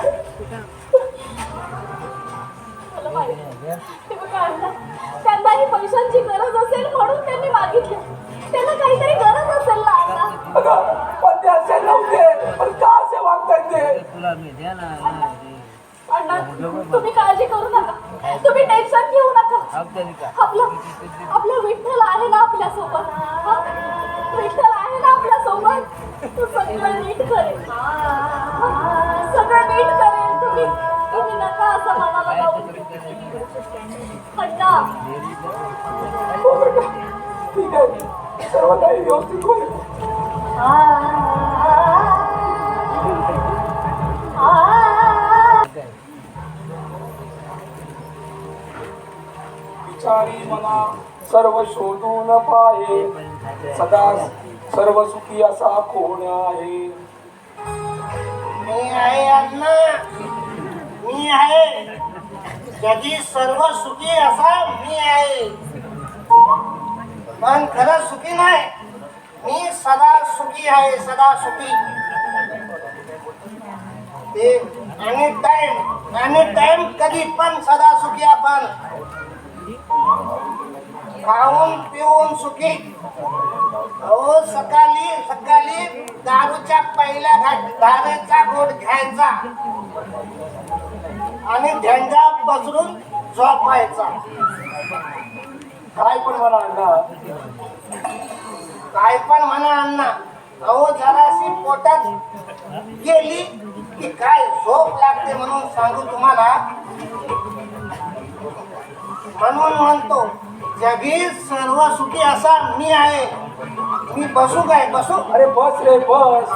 मला माहिती. ते बघा अण्णा, त्यांनाही पैशांची गरज असेल म्हणून त्यांनी मागितले. त्यांना काहीतरी गरज असेल ना अण्णा. अगं पण ते असे नव्हते पण का असे वागतायत ते. अण्णा तुम्ही काळजी करू नका. तुम्ही टेन्शन घेऊ नका. आपलं विठ्ठल आहे ना आपल्या सोबत. विठ्ठल आहे ना आपल्या सोबत. तो सगळं नीट करेल. सगळं नीट करेल. तुम्ही नका असं मनाला लावू. अण्णा हो बेटा ठीक आहे सर्व काही व्यवस्थित होईल. विचारी मना सर्व शोधून पाहे सदा सर्व सुखी असा कोण आहे. मी आहे अण्णा. मी आहे जगी सर्व सुखी असा मी आहे. पण खरं सुखी नाही. मी सदा सुखी आहे. सदा सुखी. ते आणि टाइम कधी पण सदा सुखी आपण. खाऊन पिऊन सुखी. अहो सकाळी दारूच्या पहिल्या धारेचा घोट घ्यायचा आणि झेंडा पसरून झोपायचा. काय पण म्हणा अण्णा. काय पण म्हणा अण्णा. अहो जराशी पोटात गेली की काय झोप लागते म्हणून सांगू तुम्हाला. म्हणून म्हणतो जगी सर्व सुखी असा मी आहे. मी बसू काय बसू. अरे बस रे बस.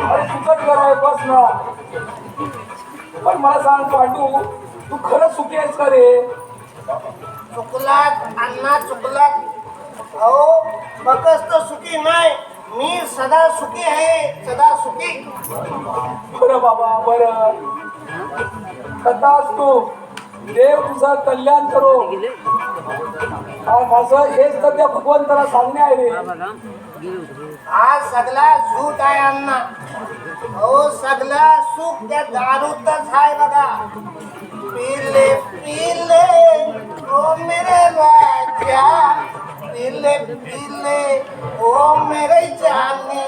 अरे तुझंच घर आहे बस ना. पण मला सांग पांडू तू खरंच सुखी आहेस का रे. चुकलात अण्णा चुकलात. अहो फक्त सुखी नाही. मी सदा सुखी आहे. सदा सुखी. बरं बाबा बरं. कथाच तू देव तुझं कल्याण करो. माझं हेच तर त्या भगवंताला सांगणे आहे रे. हा सगळा झूट आहे अण्णा. अहो सगळा सुख त्या दारूतच आहे बघा. पीले पीले ओ मेरे राजा. पीले पीले ओ मेरे जानी.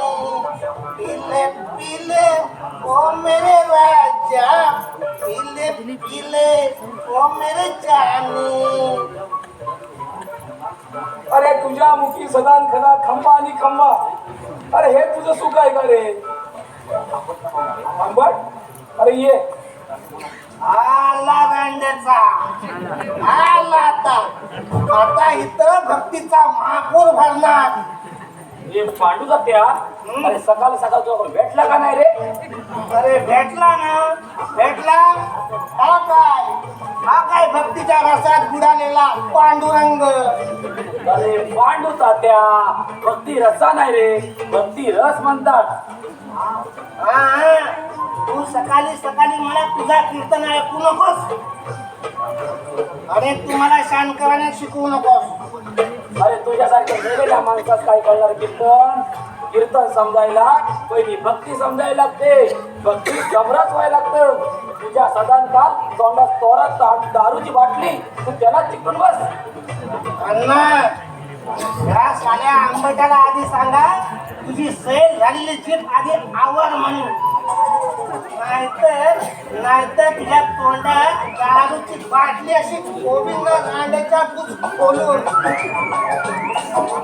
पीले पीले ओ मेरे राजा. पीले पीले ओ मेरे जानी. अरे तुझ्या मुखी सदान खदा खंबा आणि खंबा. अरे हे तुझं सुख आहे का रे. आंबट अरे ये. आला गांड्याचा. आला आता इथं भक्तीचा महापूर भरणार. हे पांडूचा त्या अरे सकाळ सकाळ जो भेटला का नाही रे. अरे भेटला ना. भेटला. हा काय भक्तीच्या रसात बुडालेला पांडुरंग. अरे पांडू तात्या भक्ती रसा नाही रे भक्ती रस म्हणतात. तू सकाळी मला तुझा कीर्तन ऐकू नकोस. अरे तुम्हाला शांत करायला शिकवू नकोस. अरे तुझ्यासारख्या गेलेल्या माणसास काय कळणार कीर्तन? कीर्तन समजायला पहिली भक्ती समजायला लागते. भक्ती समरस व्हायला लागतं. तुझ्या सदांकाल तोंडात तोरात दारूची बाटली, तू त्याला चिकटून बस. अण्णा, या साल्या आंबट्याला आधी सांगा तुझी सैल झालेली जीभ आधी आवर म्हणून. नाहीतर तुझ्या तोंडात दारूची बाटली अशी गोविंद रांडेच्या खोलून.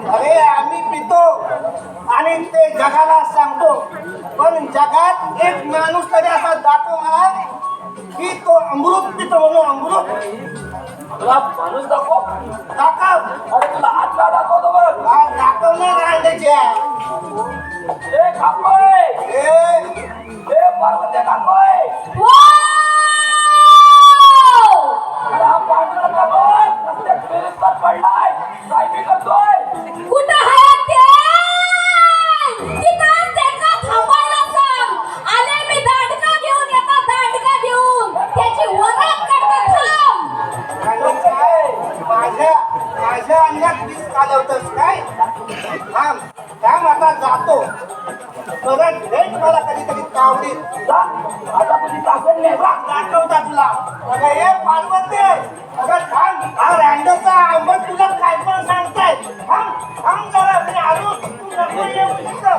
अरे आम्ही पितो आणि ते जगाला सांगतो, पण जगात एक माणूस तरी असा दाखव मला की तो अमृत पितो म्हणून. अमृत तुला माणूस दाखव. दाखव. अरे तुला हातला दाखवतो बघ. हा दाखवणे रांडेचे. ए काकोय, ए पार्वती काकोय. अरे हा पांढरा काकोय रस्त्यात फेरीत पडलाय. काय मी करतोय? कुठं आहे ते? तिथं त्यांना थांबायला सांग. आले मी दांडका घेऊन, एका दांडका घेऊन त्याची वरात करता थांब. माझ्या अंगात वीज घालवतस काय? थांब आता जातो. परत भेट मला कधीतरी कावडी. जा, आता तुझी ताकद नाही बा. दाखवता तुला. अगं हे पार्वती, अगं थांब. हा रँडोचा आंबट तुला काय पण सांगताय. थांब जरा, मी आलो. तू नको येऊ इथं.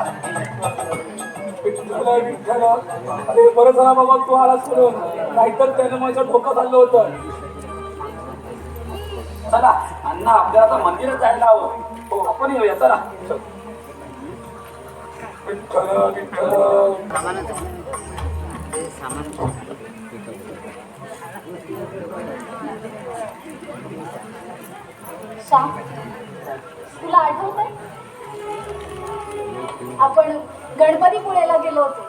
विठ्ठल, अरे बरं झाला बाबा तू आलास म्हणून, नाहीतर त्यानं माझं डोकं झालं होतं. चला अण्णा, आपल्याला आता मंदिरात जायला हवं. हो, आपण येऊया चला. विठ्ठल विठ्ठल. श्याम, तुला आठवतंय आपण गणपतीपुळेला गेलो होतो.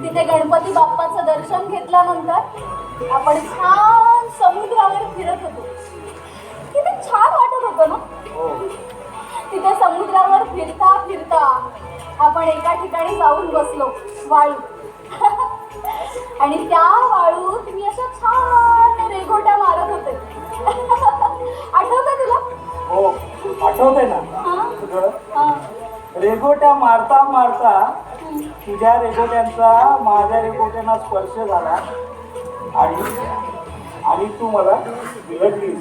तिथे गणपती बाप्पाचं दर्शन घेतल्यानंतर आपण छान समुद्रावर फिरत होतो. किती छान वाटत होतं ना. तिथे समुद्रावर फिरता फिरता आपण एका ठिकाणी जाऊन बसलो, वाळू. आणि त्या वाळूत मी अशा छान रेघोट्या मारत होते. आठवतंय तुला? हो आठवतंय ना. हा? तुझं हा. रेघोट्या मारता मारता तुझ्या रेघोट्यांचा माझ्या रेघोट्यांना स्पर्श झाला आणि तू मला विलटली.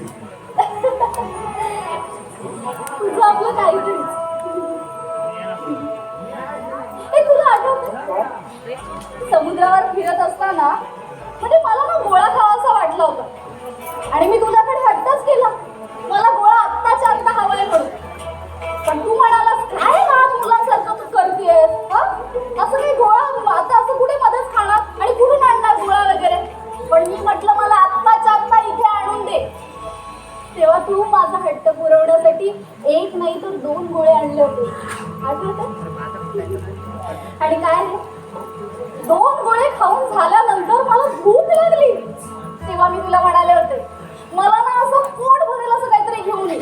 तुझं आपलं काहीतरी. हे तुला आठवतं? समुद्रावर फिरत असताना म्हणजे मला ना गोळा खावासा वाटला होता आणि मी तुझ्याकडे हट्टच केला, मला गोळा आत्ताच्या आत्ता हवाय म्हणून. पण तू म्हणालास काय लहान मुलांसारखं तू करतेस, असं नाही गोळा आता असं कुठे मध्येच खाणार आणि कुठून आणणार गोळा वगैरे. पण मी म्हटलं मला आत्ताच्या आत्ता इथे आणून दे. तेव्हा तू माझा हट्ट पुरवण्यासाठी एक नाही तर 2 गोळे आणले होते, आठवतं? आणि काय 2 गोळे खाऊन झाल्यानंतर मला भूक लागली. तेव्हा मी तुला म्हणाले होते मला ना असं पोट भरेल असं काहीतरी घेऊन ये.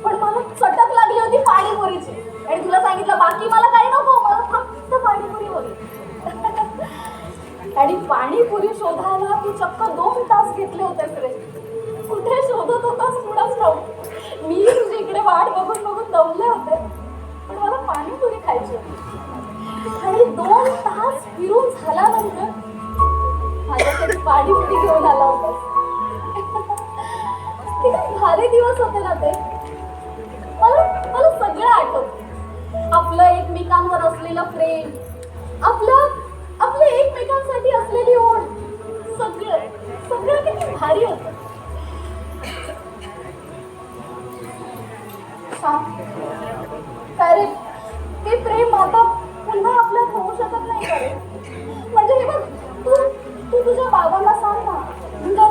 पण मला चटक लागली होती पाणीपुरीची आणि तुला सांगितलं बाकी मला काही नको, मला फक्त पाणीपुरी हवी. आणि पाणीपुरी शोधायला तू चक्क 2 तास घेतले होतेस रे. कुठे शोधत होतास कुणाच ठाऊक. मी तुझी इकडे वाट बघून बघून दमले होते, पण मला पाणीपुरी खायची होती. आणि 2 तास फिरून झाल्यानंतर माझ्यासाठी पाणीपुरी घेऊन आला होतास. किती भारी दिवस होते ना ते. मला सगळं आठवतं. आपलं एकमेकांवर असलेलं प्रेम, आपलं एकमेकांसाठी असलेली ओढ, सगळं किती भारी होतं. काय रे, ते प्रेम आता पुन्हा आपल्यात होऊ शकत नाही का रे? म्हणजे हे बघ, तू तुझ्या बाबांना सांग ना, म्हणजे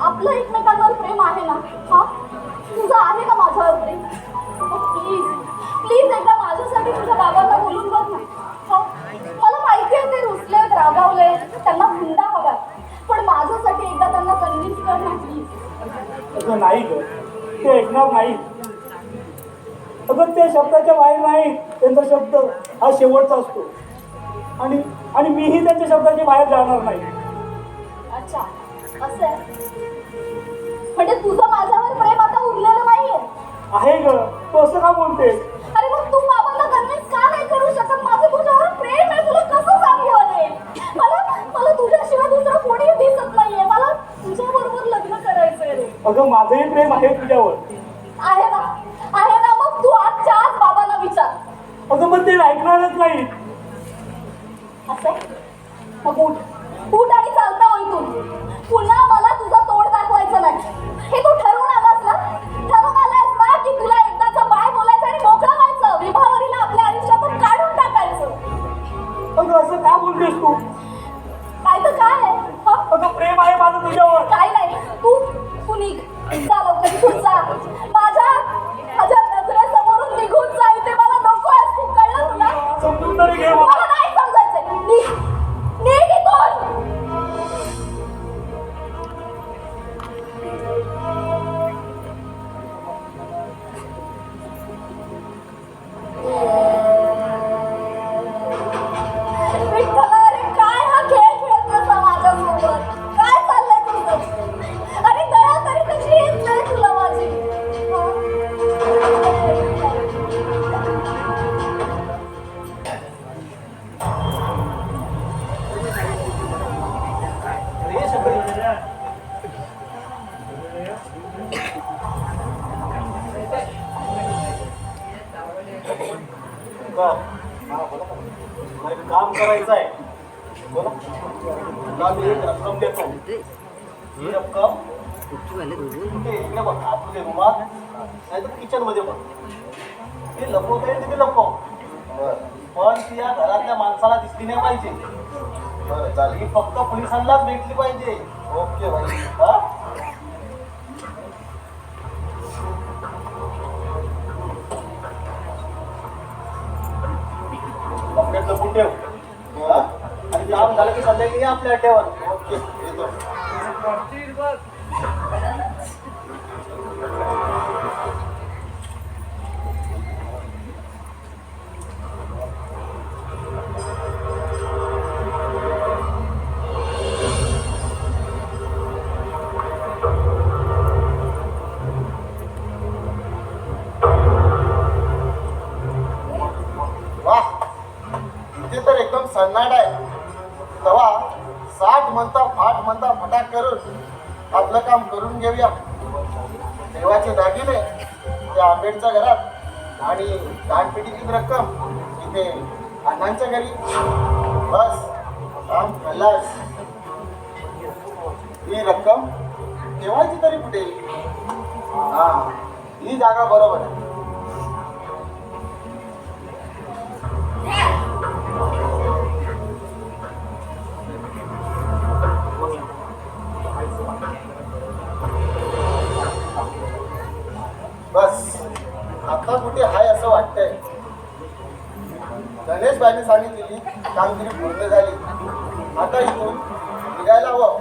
आपलं एकमेकांवर प्रेम आहे ना. हा, तुझं आहे ना माझ्यावर प्रेम? प्लीज एकदा माझ्यासाठी तुझ्या बाबांना बोलून बघ ना. हा, मला माहिती आहे ते रुसलेत, रागावले, त्यांना हुंडा हवाय, पण माझ्यासाठी एकदा त्यांना कन्व्हिन्स कर ना प्लीज. असं नाही ग, ते ऐकणार नाही. अगं ते शब्दाच्या बाहेर नाही, त्यांचा शब्द हा शेवटचा असतो आणि मीही त्यांच्या शब्दाच्या बाहेर जाणार नाही. अच्छा, असं आहे म्हणजे तुझं माझ्यावर प्रेम आता उरलेलं नाहीये. आहे ग, तू असं का बोलतेस? अरे मग तू बाबांना कन्व्हिन्स का नाही करू शकत? माझं तुझ्यावर प्रेम आहे, तुला कसं सांगू? अरे मला तुझ्याशिवाय दुसरं कोणी दिसत नाहीये. मला तुझ्या बरोबर लग्न करायचंय रे. अगं माझंही प्रेम आहे तुझ्यावर. आहे ना मग तू आजच्या आज बाबांना विचार. अगं पण ते ऐकणारच नाही. असं मग उठ आणि चालता हो इथून. पुन्हा मला तुझं तोंड दाखवायचं नाही. हे तू ठरवून आलास ना की तुला एकदाचं बाय बोलायचं आणि मोकळं व्हायचं. विभावरीला आपल्या आयुष्यातून काढून टाकायचं. अगं असं का बोलतेस तू? काय तर काय आहे हं? अगं प्रेम आहे माझं तुझ्यावर. काय नाही तू निघ. जा लवकर इथून जा. माझ्या नजरेसमोरून निघून जा. इथे मला नको आहेस तू. कळलं तुला? समजून तरी घे मला. मला नाही समजायचं. निघ इथून. विठ्ठला, अरे काय हा खेळ खेळतोस माझ्यासोबत? काय चाललंय तुझं? अरे दया तरी कशी येत नाही तुला माझी? मला एक काम करायचं आहे. बोला. तुला मी एक रक्कम देतो. ही रक्कम कुठे? इकडे बघ, आतमध्ये रुमात नाहीतर किचन मध्ये बघ. ते लपवता येईल तिथे लपव. पण ती या घरातल्या माणसाला दिसली नाही पाहिजे. बरं चालेल. ही फक्त पोलिसांनाच भेटली पाहिजे. ओके भाई. हा आपल्यात लपून ठेव. हा? आणि काम झालं की संध्याकाळी ये आपल्या अड्ड्यावर. ओके येतो. वाह, इथे तर एकदम सन्नाट आहे. तेव्हा 60 म्हणता फाट म्हणता फटाक करून आपलं काम करून घेऊया. देवाचे दागिने त्या आंबेडच्या घरात आणि दानपेटीची रक्कम इथे अण्णांच्या घरी. बस काम खलास. ही रक्कम ठेवायची तरी कुठे? हा, ही जागा बरोबर आहे. बस आता कुठे हाय असं वाटतंय. गणेश बाईने सांगितलेली कामगिरी पूर्ण झाली. आता इथून निघायला हवं.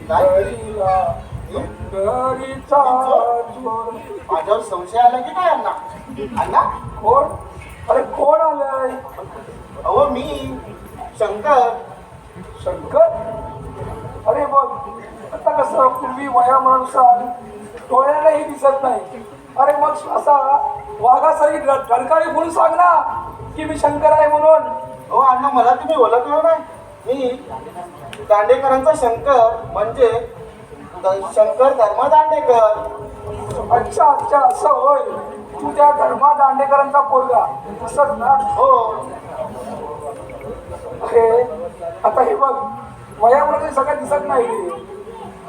काय माझ्यावर संशय आला की काय अण्णा? अण्णा कोण? अरे कोण आलंय? अहो मी शंकर. शंकर? अरे बघ, आता कसं पूर्वी वयामानुसार डोळ्यालाही दिसत नाही. अरे मग असा वाघासारी ढडकाळी म्हणून सांग ना की मी शंकर आहे म्हणून. अहो अण्णा मला तुम्ही ओळखलं नाही. मी दांडेकरांचा शंकर म्हणजे शंकर धर्मा दांडेकर. अच्छा अच्छा, असं होय. तू त्या धर्मा दांडेकरांचा पोरगा असंच ना? हो. अरे आता हे बघ, वयामध्ये सगळं दिसत नाही.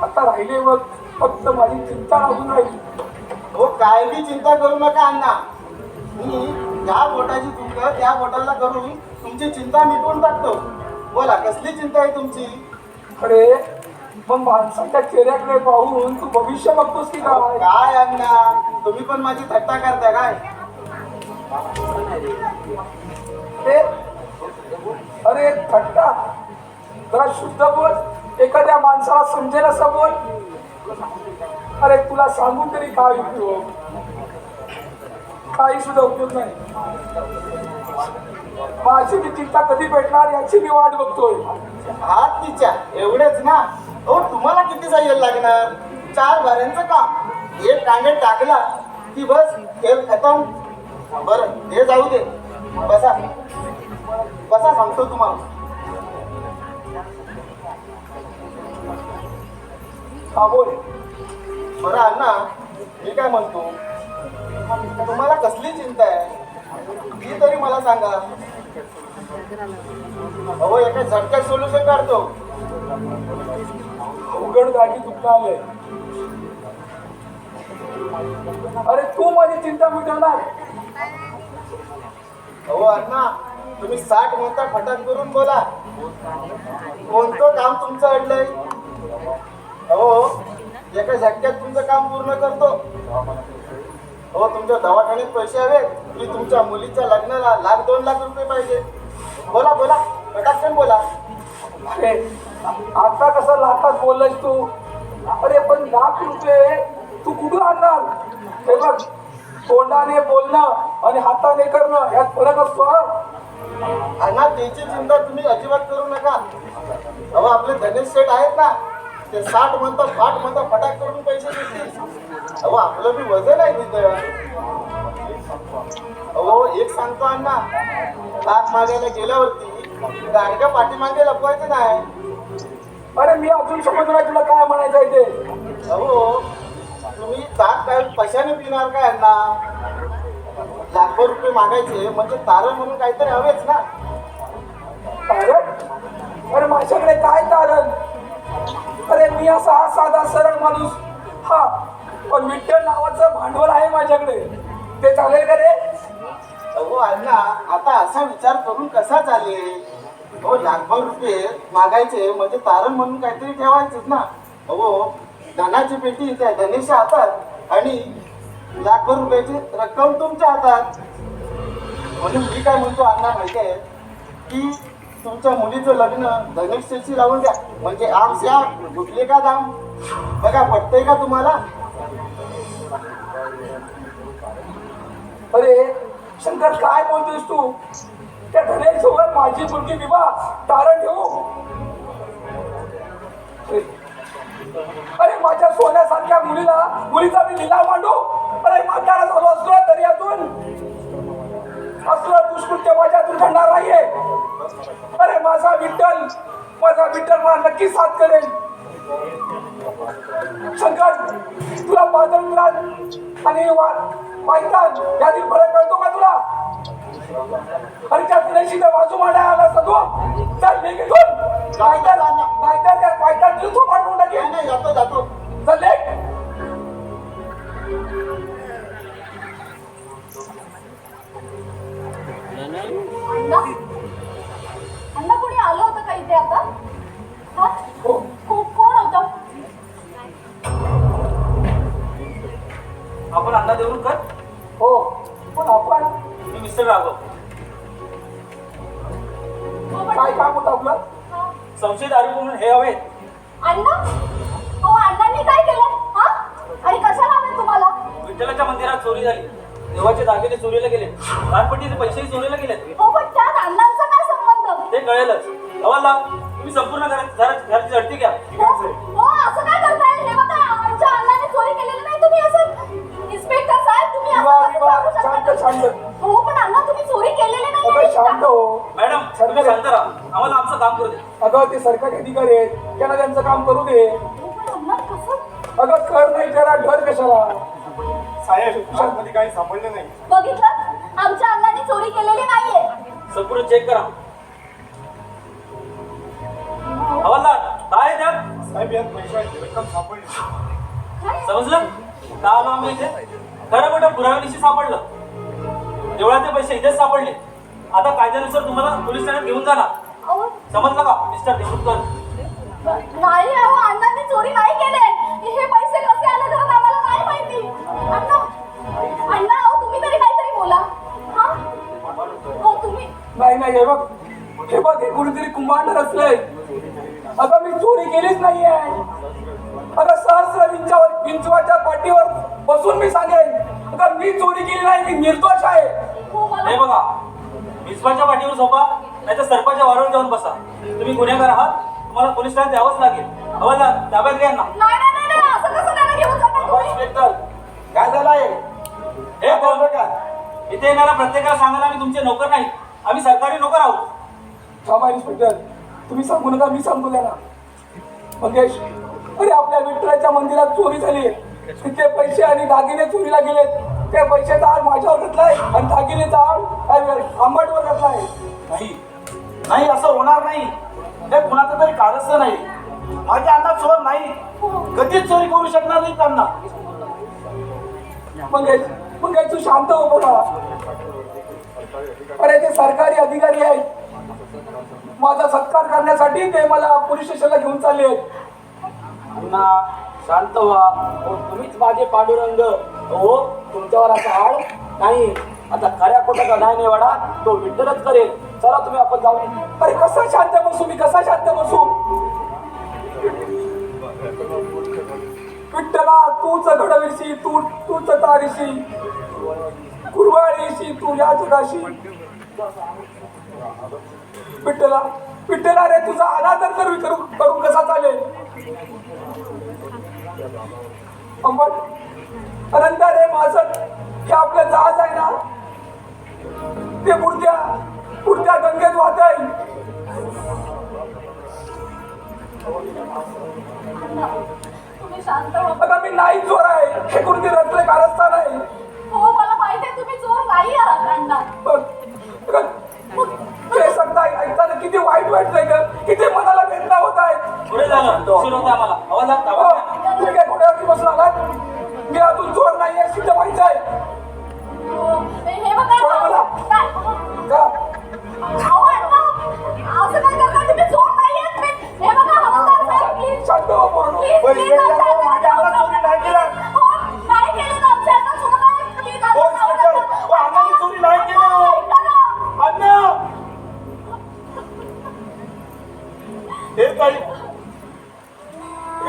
आता राहिले बघ फक्त माझी चिंता लागून राहिली. हो काय बी चिंता करू नका अण्णा. मी ज्या बोटाची चुंक त्या बोटाला करून तुमची चिंता मिटवून टाकतो. बोला कसली चिंता आहे तुमची? अरे मग माणसाच्या चेहऱ्याकडे पाहून तू भविष्य बघतोस की काय? काय अण्णा तुम्ही पण माझी थट्टा करता काय? अरे थट्टा जरा शुद्ध बोल. एखाद्या माणसाला समजेल असं बोल. अरे तुला सांगून तरी काय उपयोग? काही सुद्धा उपयोग नाही. माझी ती चिंता कधी भेटणार याची मी वाट बघतोय. हात तिच्या एवढेच ना. हो तुम्हाला किती जायला लागणार? 4 भाऱ्यांचं काम. एक कांडे टाकला की बस खेळ खतम. बरं हे जाऊ दे. बसा बसा सांगतो तुम्हाला. हा बोल. बरं अण्णा मी काय म्हणतो, तुम्हाला कसली चिंता आहे ती तरी मला सांगा. अहो एका झटक्यात सोल्युशन काढतो. उघड गाठी दुखणं आलंय. अरे तू माझी चिंता मिटवणार. अहो अण्णा तुम्ही 60 म्हणता फटाक करून बोला. कोणतं काम तुमचं अडलंय? अहो एका झटक्यात तुमचं काम पूर्ण करतो. हो तुमच्या दवाखान्यात पैसे हवे की तुमच्या मुलीच्या लग्नाला 1,00,000-2,00,000 रुपये पाहिजे? बोला बोला पटाकन बोला. अरे आता कसं लाखात बोललास तू? अरे पण 1,00,000 तू कुठून आणणार? हे बघ, तोंडाने बोलणं आणि हाताने करणं यात फरक असतो. अण्णा त्याची चिंता तुम्ही अजिबात करू नका. अहो आपले धनेश सेठ आहेत ना, ते 60 म्हणता फटाक करून पैसे देतील. अहो आपलं बी वजन आहे तिथं. अहो एक सांगतो अण्णा, लाच मागायला गेल्यावरती गाडग्या पाठीमागे लपवायचं नाही. अरे मी अजून समजलं नाही तुला काय म्हणायचं आहे ते. अहो तुम्ही ताक काय पैशाने पिणार काय अण्णा? 1,00,000 रुपये मागायचे म्हणजे तारण म्हणून काहीतरी हवेच ना. तारण? अरे माझ्याकडे काय तारण? अरे मी असा हा साधा सरळ माणूस. हा पण विठ्ठल नावाचं भांडवल आहे माझ्याकडे. ते चालेल का रे? अहो अण्णा आता असा विचार करून कसा चालेल? हो 1,00,000 रुपये मागायचे म्हणजे तारण म्हणून काहीतरी ठेवायचंच ना. अहो धनाची पेटी त्या धनेशच्या हातात आणि 1,00,000 रुपयाची रक्कम तुमच्या हातात. म्हणून मी काय म्हणतो अण्णा माहिती आहे की तुमच्या मुलीचं लग्न धनेशशी लावून द्या. म्हणजे आमच्या गुटले का दाम. बघा पटतंय का तुम्हाला? अरे शंकर काय बोलतोस तू? त्या धनेश सोबत माझी मुलगी विवाह तारण ठेवू? अरे माझ्या सोन्यासारख्या मुलीचा मी लिलाव मांडू? अरे म्हातारा झालो असलो तरी अजून असलं दुष्कृत्य माझ्यातून घडणार नाहीये. अरे माझा विठ्ठल मला नक्की साथ करेल. शंकर तुला पादळीराज आणि मैदान यातील फरक कळतो का तुला? अरे त्या दिनेशी बाजू मांडायला आला असता तू. चल निघून. नाहीतर त्या मैदान तू पाठवून टाकेल. नाही जातो. चल लेट. अण्णा अण्णा कोणी आलं होतं का इथे आता? हा? कोण होतं? आपण अण्णा देऊळकर. हो पण आपण मी मिस्टर राघव. काय काम होतं आपलं? हा. संशयित आरोपी म्हणून हे हवेत. अण्णा अहो अण्णांनी काय केलं? हा आणि कशाला हवे तुम्हाला? विठ्ठलाच्या मंदिरात चोरी झाली. देवाचे दागिने चोरीला गेले. दानपट्टीचे पैसेही चोरीला गेले. हो पण त्यात अण्णांचा काय संबंध? ते कळेलच. हवालदार तुम्ही संपूर्ण घराची झडती घ्या. हो असं काय करताय? हे बघा आमच्या अण्णाने चोरी केलेली नाही. तुम्ही असं इन्स्पेक्टर साहेब तुम्ही असं कसं सांगू शकता? शांत. हो पण अण्णा तुम्ही चोरी केलेली नाही. शांत हो. मॅडम तुम्ही शांत राहा. आम्हाला आमचं काम करू दे. अगं ते सरकारी अधिकारी आहेत, त्यांना त्यांचं काम करू दे. हो, पण अण्णा कसं? अगं कर नाही करा डर कशाला? साहेब मध्ये काही सापडले नाही. बघितलं आमच्या अण्णाने चोरी केलेली नाहीये. संपूर्ण चेक करा. हवालदार काय द्या. साहेब यात पैशाची रक्कम सापडली. काय? समजलं का आलो आम्ही इथे? खरं खोटं पुराव्यानिशी सापडलं. देवळाचे पैसे इथेच सापडले. आता कायद्यानुसार तुम्हाला पोलीस ठाण्यात घेऊन जाणार. अहो, समजलं का मिस्टर देशमुखकर? नाही अहो अण्णांनी चोरी नाही केले. हे पैसे कसे आले घरात आम्हाला नाही माहिती. अण्णा अहो तुम्ही तरी काहीतरी बोला. हा हो तुम्ही नाही हे बघ हे कुणीतरी कुंभांडर असलंय. अगं मी चोरी केलीच नाहीये. अगं सहस्र विंचवाच्या पाठीवर बसून मी सांगेन आता मी चोरी केली नाही, मी निर्दोष आहे. हो मला हे बघा, विश्वाच्या पाठीवर झोपा नाही तर सरपंचच्या वारावर जाऊन बसा. तुम्ही गुन्हेगार आहात, तुम्हाला पोलीस ठाण्यात यावंच लागेल. हवालदार ताब्यात घ्या ना. नाही नाही नाही असं कसं त्याला घेऊन जाता तुम्ही? इन्स्पेक्टर काय झालंय? हे कोण का इथे येणारा प्रत्येकाला सांगायला आम्ही तुमचे नोकर नाही, आम्ही सरकारी नोकर आहोत. थांबा इन्स्पेक्टर, तुम्ही सांगू नका, मी सांगतो त्यांना. मंगेश, अरे आपल्या विठ्ठलाच्या मंदिरात चोरी झाली, तिथे पैसे आणि दागिने चोरीला गेलेत. त्या पैशाचा हार माझ्यावर घातलाय आणि दागिनेचा हार आंबाटवर घातलाय. नाही नाही असं होणार नाही. हे कुणाचं तरी कारस्थान नाही. माझ्या अण्णा चोर नाही, कधीच चोरी करू शकणार नाही त्यांना. मंगेश, मंगेश तू शांत हो बघा. अरे ते सरकारी अधिकारी आहेत, माझा सत्कार करण्यासाठी ते मला पोलीस स्टेशनला घेऊन चालले आहेत. अण्णा शांत व्हा. हो, तुम्हीच माझे पांडुरंग. हो तुमच्यावर असा आळ नाही. आता खऱ्या खोटाचा न्याय निवाडा तो विठ्ठलच करेल. चला तुम्ही आपण जाऊ. अरे कसा शांत बसू मी, कसा शांत बसू? विठ्ठला तूच घडविशी, तूच तारीशी, कुरवाळीशी तू या जगाशी. विठ्ठला, विठ्ठला रे तुझा अनादर करून कसा चालेल? अंबट, अनंत रे माझं हे आपलं जहाज आहे ना, ते पुढच्या गंगेत वाहत आहे. तुम्ही शांत व्हा. आता मी नाही चोर आहे, हे कोणते रचले कारस्थान आहे. हो मला माहिती आहे तुम्ही चोर नाही आहात अण्णा. हे सगळं ऐकताना किती वाईट वाटतंय का, किती मनाला वेदना होत आहेत. पुढे झालं उशीर होता आम्हाला. हवालदार हो, ताब्यात घ्या. तुम्ही काय घोड्यावरती बसून आलात? मी अजून चोर नाहीये, सिद्ध व्हायचं आहे. हो, हे बघा सोडा मला. काय? का? अहो अण्णा असं काय करता तुम्ही? चोर नाहीयेत मी. हे बघा हवालदार साहेब प्लीज शांत व्हा पूर्ण. प्लीज प्लीज माझ्या अण्णा चोरी नाही केला. हो नाही केलं ना आमच्या अण्णा चोर नाही. प्लीज हो इन्स्पेक्टर, हो, अण्णांनी चोरी नाही केली हो. अण्णा हे काय?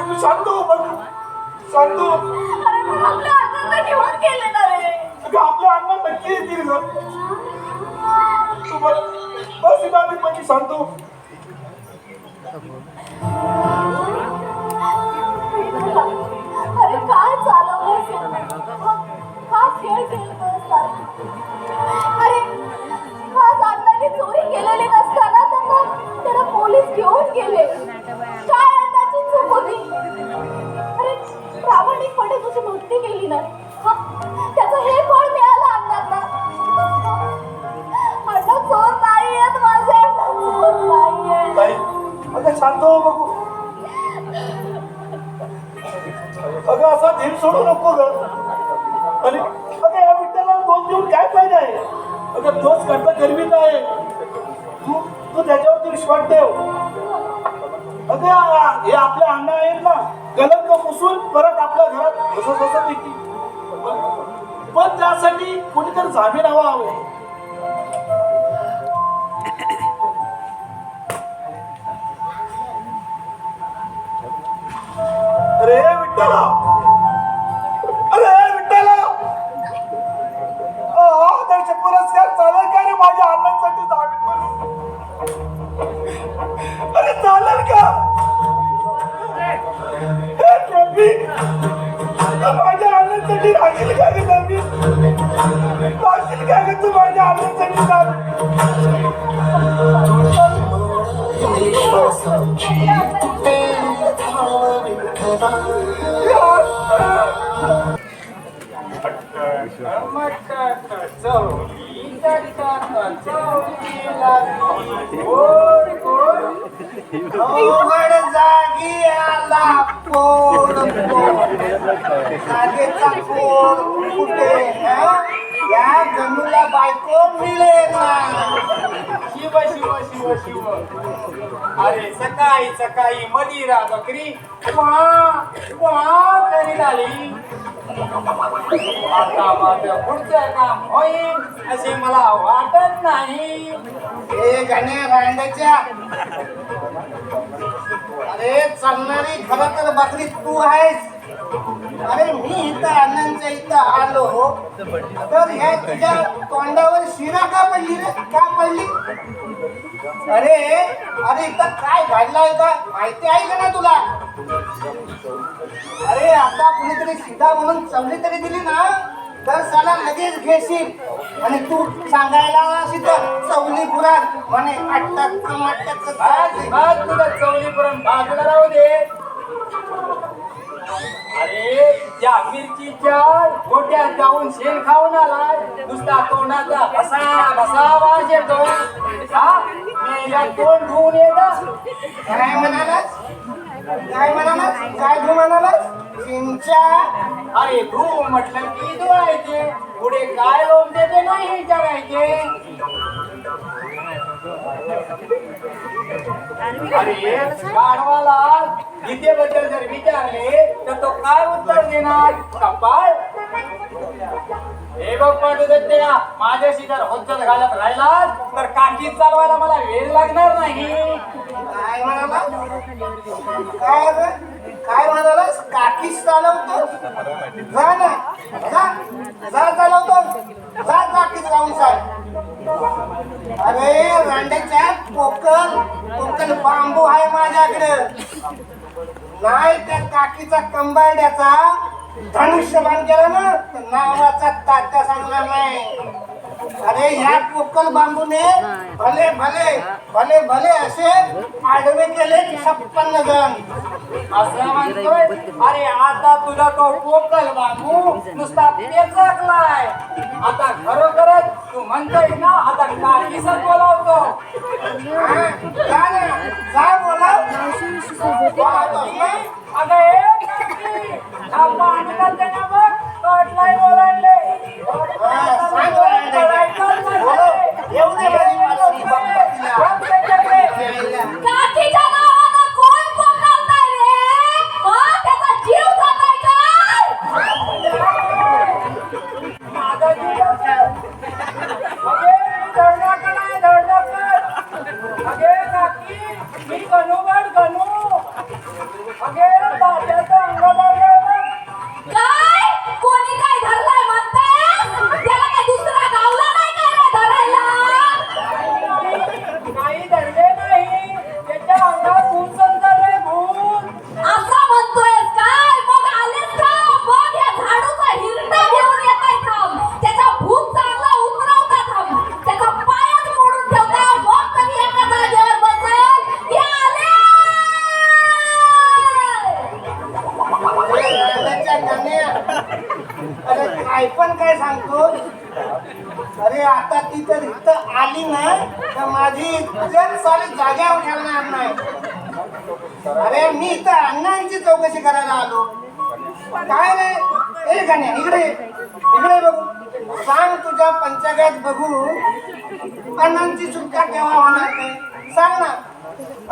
तू शांत हो बघ, शांत हो. अरे पण आपल्या अण्णांना घेऊन गेले ना रे. अगं, आपल्या अण्णा नक्की येतील ग. तू बस इथं आम्ही पण शांत हो. अरे काय चालवलं हा खेळ खेळतोस अरे आज अण्णांनी चोरी केलेली नसताना त्याला पोलीस घेऊन गेले. काय अण्णाची चूक होती? अरे प्रामाणिकपणे तुझी भक्ती केली ना, त्याचं हे फळ मिळालं अण्णांना. अण्णा चोर नाहीयेत माझे, अण्णा चोर नाहीयेत. ताई, अगं शांत हो बघू. अगं असा धीर सोडू नको ग. आणि अगं या विठ्ठलाला दोष देऊन काय फायदा आहे? अगं तोच करता गर्मीत आहे. तू त्याच्यावरती विश्वास ठेव. अगं हे आपले अण्णा आहेत ना, कलंक पुसून परत आपल्या घरात जसं येतील. पण त्यासाठी कोणीतरी जामीन हवा हवं. अरे विठ्ठला, अरे विठ्ठला, आदर्श पुरस्कार चालेल का रे माझ्या अण्णांसाठी जामीन म्हणून? अरे चालेल का? हे ट्रॉफी माझ्या अण्णांसाठी राखील का ग जामीन? राखील का ग तू माझ्या अण्णांसाठी जामीन? उघड जागी आला पोर जागेचा पोर कुठे? या जमीला बायको मिळेल ना. शिव शिव शिव शिव. अरे सकाळी सकाळी मदिरा बकरी तरी झाली. आता माझं पुढचं काम होईल असे मला वाटत नाही. हे गाणे रांड्याच्या, अरे चालणारी खरं तर बकरी तू आहेस. अरे मी इथं अण्णांच्या इथं आलो तर ह्या तुझ्या तोंडावर शिरा का पडली रे? का पडली? अरे अरे इथं काय घडलंय का माहिती आहे का ना तुला? अरे आता कुणीतरी सीधा म्हणून चवली तरी दिली ना तर साला लगेच घेशील आणि तू सांगायला सिद्ध चवली पुराण म्हणे आज तुला चवलीपर्यंत बाजूला राहू दे. अरे त्या मिरचीच्या गोट्यात जाऊन शेण खाऊन आलाय. नुसता तोंडाचा बसा बसा वास येतो. हा? मेल्या तोंड धुवून ये ना. काय म्हणालास? काय म्हणालास? काय तू म्हणालास? चिंचा अरे धू म्हटलं की धुवायचे. पुढे काय लोक देते नाही विचारायचे. अरे गाढवाला गीतेबद्दल जर विचारले तर तो काय उत्तर देणार? कपाळ. हे बघ पांडुदत्त्या, माझ्याशी जर होज्जत घालत राहिलास तर काठी चालवायला मला वेळ लागणार नाही. काय म्हणाला? काय रे? काय म्हणालास? काकीच चालवतो? जा ना जा जा चालवतो जा काकीच राहून सांग. अरे रांड्याच्या पोकल बांबू आहे माझ्याकडे. नाही त्या काकीचा कंबारड्याचा धनुष्यबाण केला ना तर नावाचा तात्या सांगणार नाही. अरे ह्या पोकल बांबूने भले भले भले भले असे आडवे केले 56 जण. असं म्हणतोय? अरे आता तुला तो पोकल बांबू नुसता पेचकलाय. आता खरोखरच तू म्हणतोय ना आता काकीसच बोलावतो. हा, जा ना जा बोलाव. अगं हे काकी, हा पाण्याला त्यांना बघ कटलाई ओलांडले. सांग येऊ दे माझी बाप्पा तिला. काठीच्या नावानं कोण पोकावताय रे? हा, त्याचा जीव जाताय काय? माझा जीव असेल. अगे मी धडधाकट आहे, धडधाकट. अगे काकी, मी गणू. अगे तात्याचं अंग धरलंय. काय? कोणी काय धरलाय म्हणताय? त्याला काय दुसरा गावला नाही काय रे धरायला? काही धरले नाही. त्याच्या अंगात भूत संचारलंय, भूत. असं म्हणतोय काय? मग आलेच का? बघ या झाडूचा हिरडा घेऊन येताय थांब. त्याचा भूत चांगला उतरवता थांब. त्याचा पायच मोडून ठेवता. मग तरी एका जागेवर बसेल. हे आले! अरे रांड्याच्या गाण्या. अरे काय पण काय सांगतो. अरे आता ती तर इथं आली ना तर माझी इज्जत साली जाग्यावर ठेवणार नाही. अरे मी इथं अण्णांची चौकशी करायला आलो. काय रे ए गाण्या इकडे इकडे बघू. सांग तुझ्या पंचांगात बघू अण्णांची सुटका केव्हा होणार नाही सांग ना.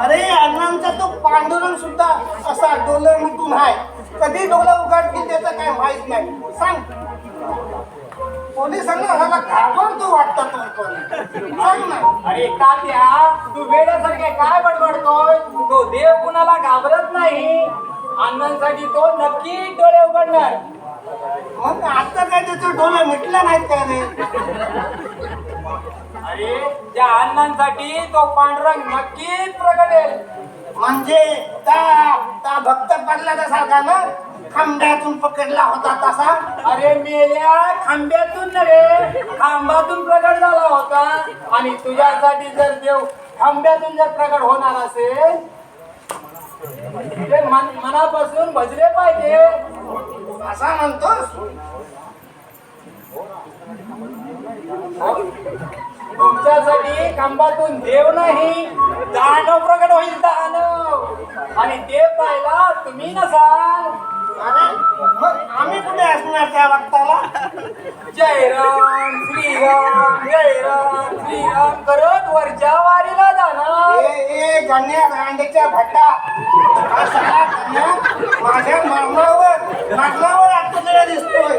अरे अण्णांचा तो पांडुरंग सुद्धा असा डोलं मिटून आहे. कधी डोलं उघडतील त्याचं काय माहित नाही. सांग. पोलिसांना ह्याला घाबरतो वाटतं तो पण. सांग ना. अरे तात्या, तू वेड्यासारखे काय बडबडतोय? तो देव कुणाला घाबरत नाही. अण्णांसाठी तो नक्की डोळे उघडणार. मग आता काय त्याचं डोलं मिटलं नाहीत काय रे? अरे त्या अण्णांसाठी तो पांडुरंग नक्कीच प्रगटेल. म्हणजे त्या भक्त पडला सारखा ना खांब्यातून पकडला होता तसा. अरे मेल्या खांब्यातून नव्हे खांबातून प्रगट झाला होता. आणि तुझ्यासाठी जर देव खांब्यातून जर प्रगट होणार असेल ते मनापासून भजले पाहिजे. असा म्हणतोस. तुमच्यासाठी खांबातून देव नाही दानव प्रगट होईल. दानव. आणि ते पाहिला तुम्ही नसाल. अरे मग आम्ही कुठे असणार त्या वक्ताला? जय राम श्रीराम जय राम श्रीराम करत वरच्या वारीला जाणार. ए गण्या रांडेच्या भट्टा. हा सगळा गण्या माझ्या मरणावर आटलेला दिसतोय.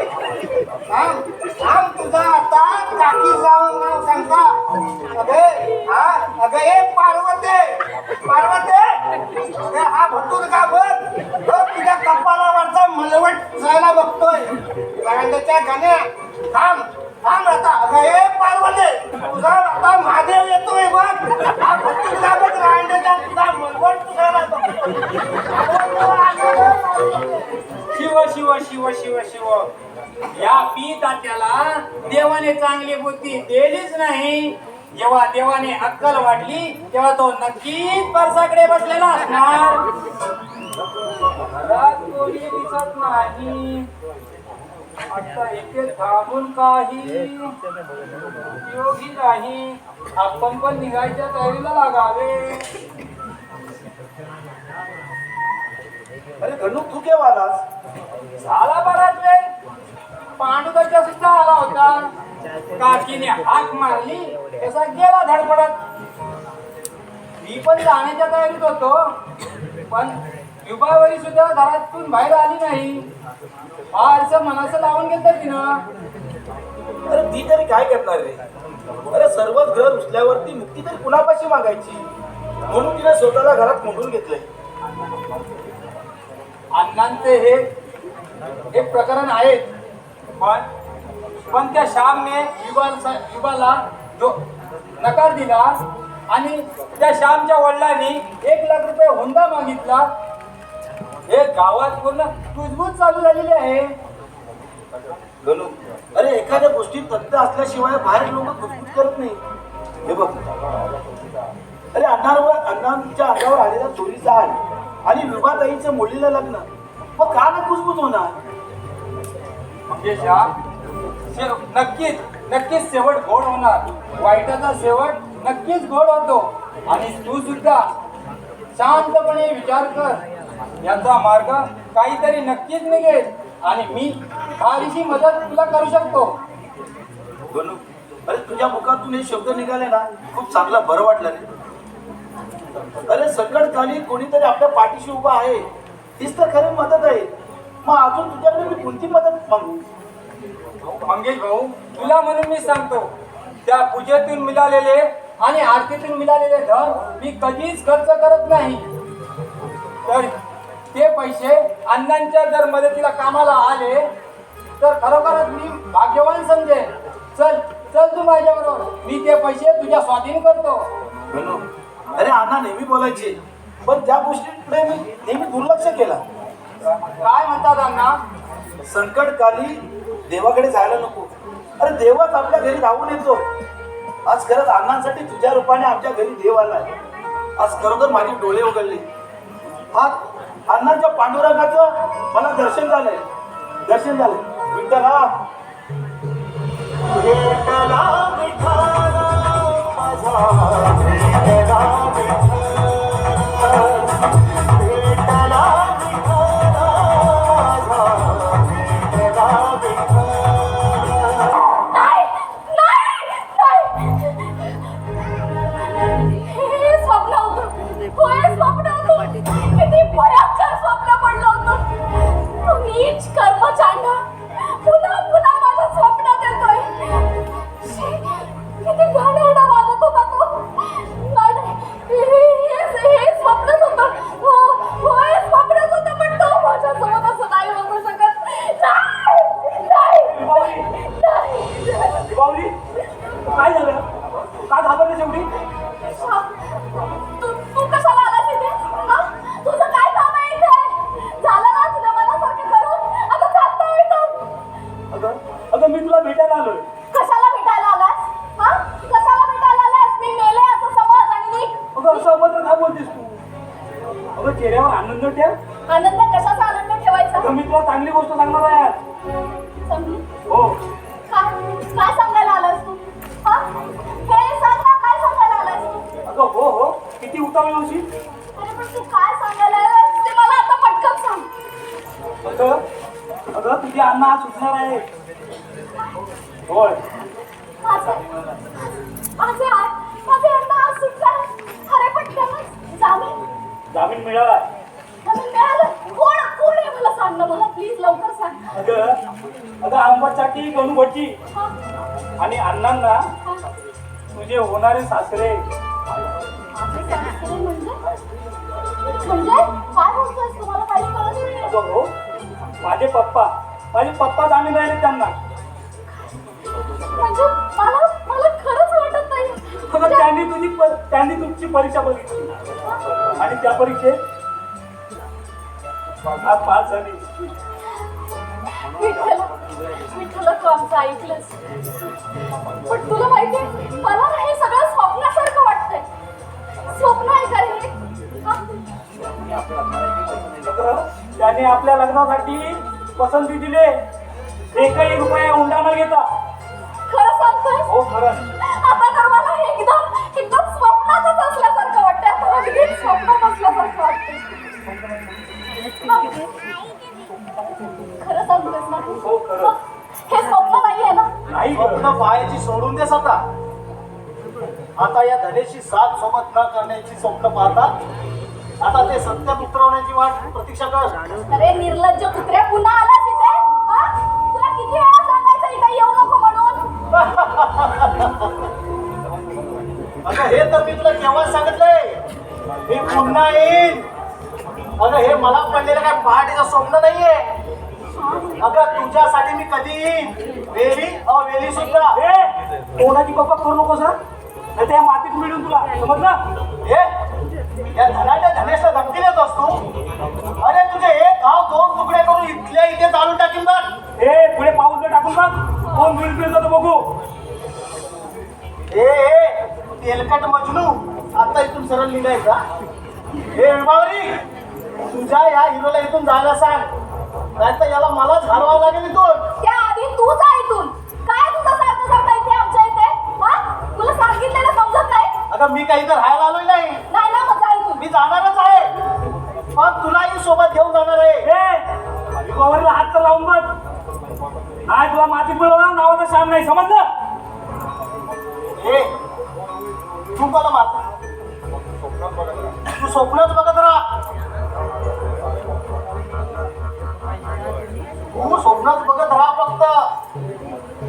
थांब तुझा आता काकी जाऊन नाव सांगता. अगे ए पार्वते अरे हा भटूर का बघ तो तुझ्या कपाळावरचा मलवट जायला बघतोय गाण्याच्या गाण्या थांब थांब आता अगं हे पार्वते तुझा आता महादेव येतोय बघ हा भटूर का बघ गाण्याच्या तुझा मलवट तुझ्याला बघतोय शिव शिव शिव शिव शिव या पी तात्याला देवाने चांगली बुद्धी दिलीच नाही. जेव्हा देवाने अक्कल वाटली तेव्हा तो नक्कीच परसाकडे बसलेला असणार. घरात कोणी दिसत नाही. आता इथे थांबून काही उपयोगी नाही. आपण पण निघायच्या तयारीला लागावे. अरे धनु तू केव्हा आलास? झाला बराच वेळ. पांडुरंगाच्या सुद्धा आला होता. काकीने हाक मारली तसा गेला धडपडत. मी पण जाण्याच्या तयारीत होतो पण युबावरी सुद्धा घरातून बाहेर आली नाही. फारसं मनाचं लावून घेतलं तिनं. अरे ती तरी काय करणार रे? अरे सर्वच घर रुसल्यावरती मुक्ती तरी कुणापाशी मागायची? म्हणून तिने स्वतःला घरात मोडून घेतलंय. अण्णांचे हे एक प्रकरण आहे. पण त्या श्यामने युबाला जो नकार दिला आणि त्या श्यामच्या वडिलांनी 1 लाख रुपये हुंडा मागितला. हे गावात पूर्ण कुजबूज चालू झालेली आहे. धनु अरे एखाद्या गोष्टीत तथ्य असल्याशिवाय बाहेर लोक कुजबूज करत नाही. हे बघ अरे अण्णांच्या अंगावर आलेला चोरीचा हाल आणि विभाताईच्या मुलीला लग्न मग का ना कुजबूज होणार? म्हणजे श्याम नक्कीच नक्कीच शेवट गोड होणार. वाईटाचा शेवट नक्कीच गोड होतो. आणि तू सुद्धा शांतपणे विचार कर. याचा मार्ग काहीतरी नक्कीच निघेल आणि मी फारशी मदत तुला करू शकतो. धनु अरे तुझ्या मुखातून हे शब्द निघाले ना खूप चांगला बरं वाटलं रे. अरे संकटकाली कोणीतरी आपल्या पाठीशी उभा आहे तीच तर खरी मदत आहे. मग अजून तुझ्याकडे मी कोणती मदत मागू? मंगेश भाऊ तुला म्हणून मी सांगतो त्या पूजेतून मिळालेले आणि आरतीतून मिळालेले धन मी कधीच खर्च करत नाही. तर ते पैसे अण्णांच्या जर मदतीला कामाला आले तर खरोखरच मी भाग्यवान समजेन. चल चल तू माझ्याबरोबर. मी ते पैसे तुझ्या स्वाधीन करतो. धनु अरे अण्णा नेहमी बोलायचे पण त्या गोष्टीकडे मी नेहमी दुर्लक्ष केला. काय म्हणतात अण्णा? संकटकाली देवाकडे जायला नको. अरे देवच आपल्या घरी धावून येतो. आज खरंच अण्णांसाठी तुझ्या रूपाने आमच्या घरी देव आलाय. आज खरोखर माझे डोळे उघडले. आज अण्णांच्या पांडुरंगाचं मला दर्शन झालंय. दर्शन झालंय. विठ्ठला विठ्ठला विठ्ठला माझा विठ्ठला विठ्ठला हे स्वप्न होतं. होय स्वप्न होतं. किती भयंकर स्वप्न पडलं होतं. तो नीच कर्मचांड पुन्हा पुन्हा माझ्या स्वप्नात येतोय. शी, किती घाणेरडा वागत होता तो. नाही नाही हे स्वप्नच होतं. होय स्वप्नच होतं पण तो माझ्यासोबत असं नाही होऊ शकत. नाही बावली काय झालं? का घाबरली शेवटी? तू कशाला आलास इथे? हा? तुझं काय काम आहे इथे? झालं ना तुझ्या मनासारखं करून? आता चालतं इथं. अगं मी तुला भेटायला आलोय. कशाला भेटायला आलास? हा? कशाला भेटायला आलास? मी मेले असं समज आणि निघ. अगं असं अभद्र काय बोलतेस तू? अगं चेहऱ्यावर आनंद ठेव. आनंद कशाचा आनंद ठेवायचा? अगं मी तुला चांगली गोष्ट सांगणार आहे आज. समजली? हो काय सांगायला आलास तू? हा? हे सांग ना, काय सांगायला आलास तू? अगं हो हो किती उतावळी होशील. अरे पण तू काय सांगायला आलास ते मला आता पटकन सांग. अगं तुझी अण्णा आज सुटणार आहे. होय माझे अण्णा आज सुटणार. अरे पण त्यांना जामीन मिळाला. जामीन मिळालं? कोण आहे मला सांग ना. मला प्लीज लवकर सांग. अगं आंबटसाठी गणू भटजी हा? आणि अण्णांना हा? तुझे होणारे सासरे. माझे सासरे म्हणजे? म्हणजे काय बोलतोयस, तुम्हाला काही कळत नाही? अगं हो, माझे पप्पा जामीन राहिले त्यांना. म्हणजे मला मला खरंच वाटत नाही. अगं, त्यांनी तुमची परीक्षा बघितली आणि त्या परीक्षेत आज पास झाली. विठ्ठल तू आमचं ऐकलंस, पण तुला माहितीये मला ना हे सगळं स्वप्नासारखं वाटतंय. स्वप्न आहे का रे? हा? अगं, त्याने आपल्या लग्नासाठी पसंती दिले, एकही रुपया हुंडा न घेता. खरं सांगतोय? हो खरं. आता तर मला हे एकदम स्वप्नातच असल्यासारखं वाटतंय. आता अगदी स्वप्नात असल्यासारखं वाटतंय. खरं सांगतोयस ना तू? हो, खरं. हे स्वप्न नाहीये ना? नाही स्वप्न पाहायची सोडून देस आता. आता या धनेशी साथ सोबत न करण्याची स्वप्न पाहतात. आता ते सत्य उतरवण्याची वाट प्रतीक्षा कर. अरे निर्लज्ज कुत्र्या, पुन्हा आलास इथे? हा? तुला किती वेळा सांगायचं इथे येऊ नको म्हणून? अगं हे तर मी तुला केव्हा सांगितलंय, मी पुन्हा येईन. अगं हे मला पडलेलं काय पहाटेचं स्वप्न नाहीये. अगं तुझ्यासाठी मी कधी येईन, वेली अवेली सुद्धा. कोणाची बाबा करू नको सर, नाही त्या मातीत मिळून तुला समजलं. हे या धनाच्या धनेशला धमकी देत असतो. अरे तुझे एक गाव दोन तुकडे करून इथल्या इथे चालून टाकीन बघ. ए पुढे पाऊस जर टाकून बघ, कोण मिळून जातो बघू. ए तेलकट मजनू, आता इथून सरळ निघायचा. हे विभावरी, तुझ्या या हिरोला इथून जायला सांग, नाहीतर याला मलाच हलवावं लागेल इथून. त्याआधी तू जा इथून. काय तुझं सारखं सारखं इथे आमच्या इथे? हा? तुला सांगितलेलं समजत नाही? अगं मी काही तर राहायला आलोय नाही, नाही ना, मग जा इथून. मी जाणारच आहे, पण तुलाही सोबत घेऊन जाणार आहे. गौरीला हात तर लावून बघ. आज तुला माती मिळवणार नावाचं शाम नाही, समजलं. हे तू मला मारतो, तू स्वप्नच बघत राहा. तू स्वप्नच बघत राहा फक्त.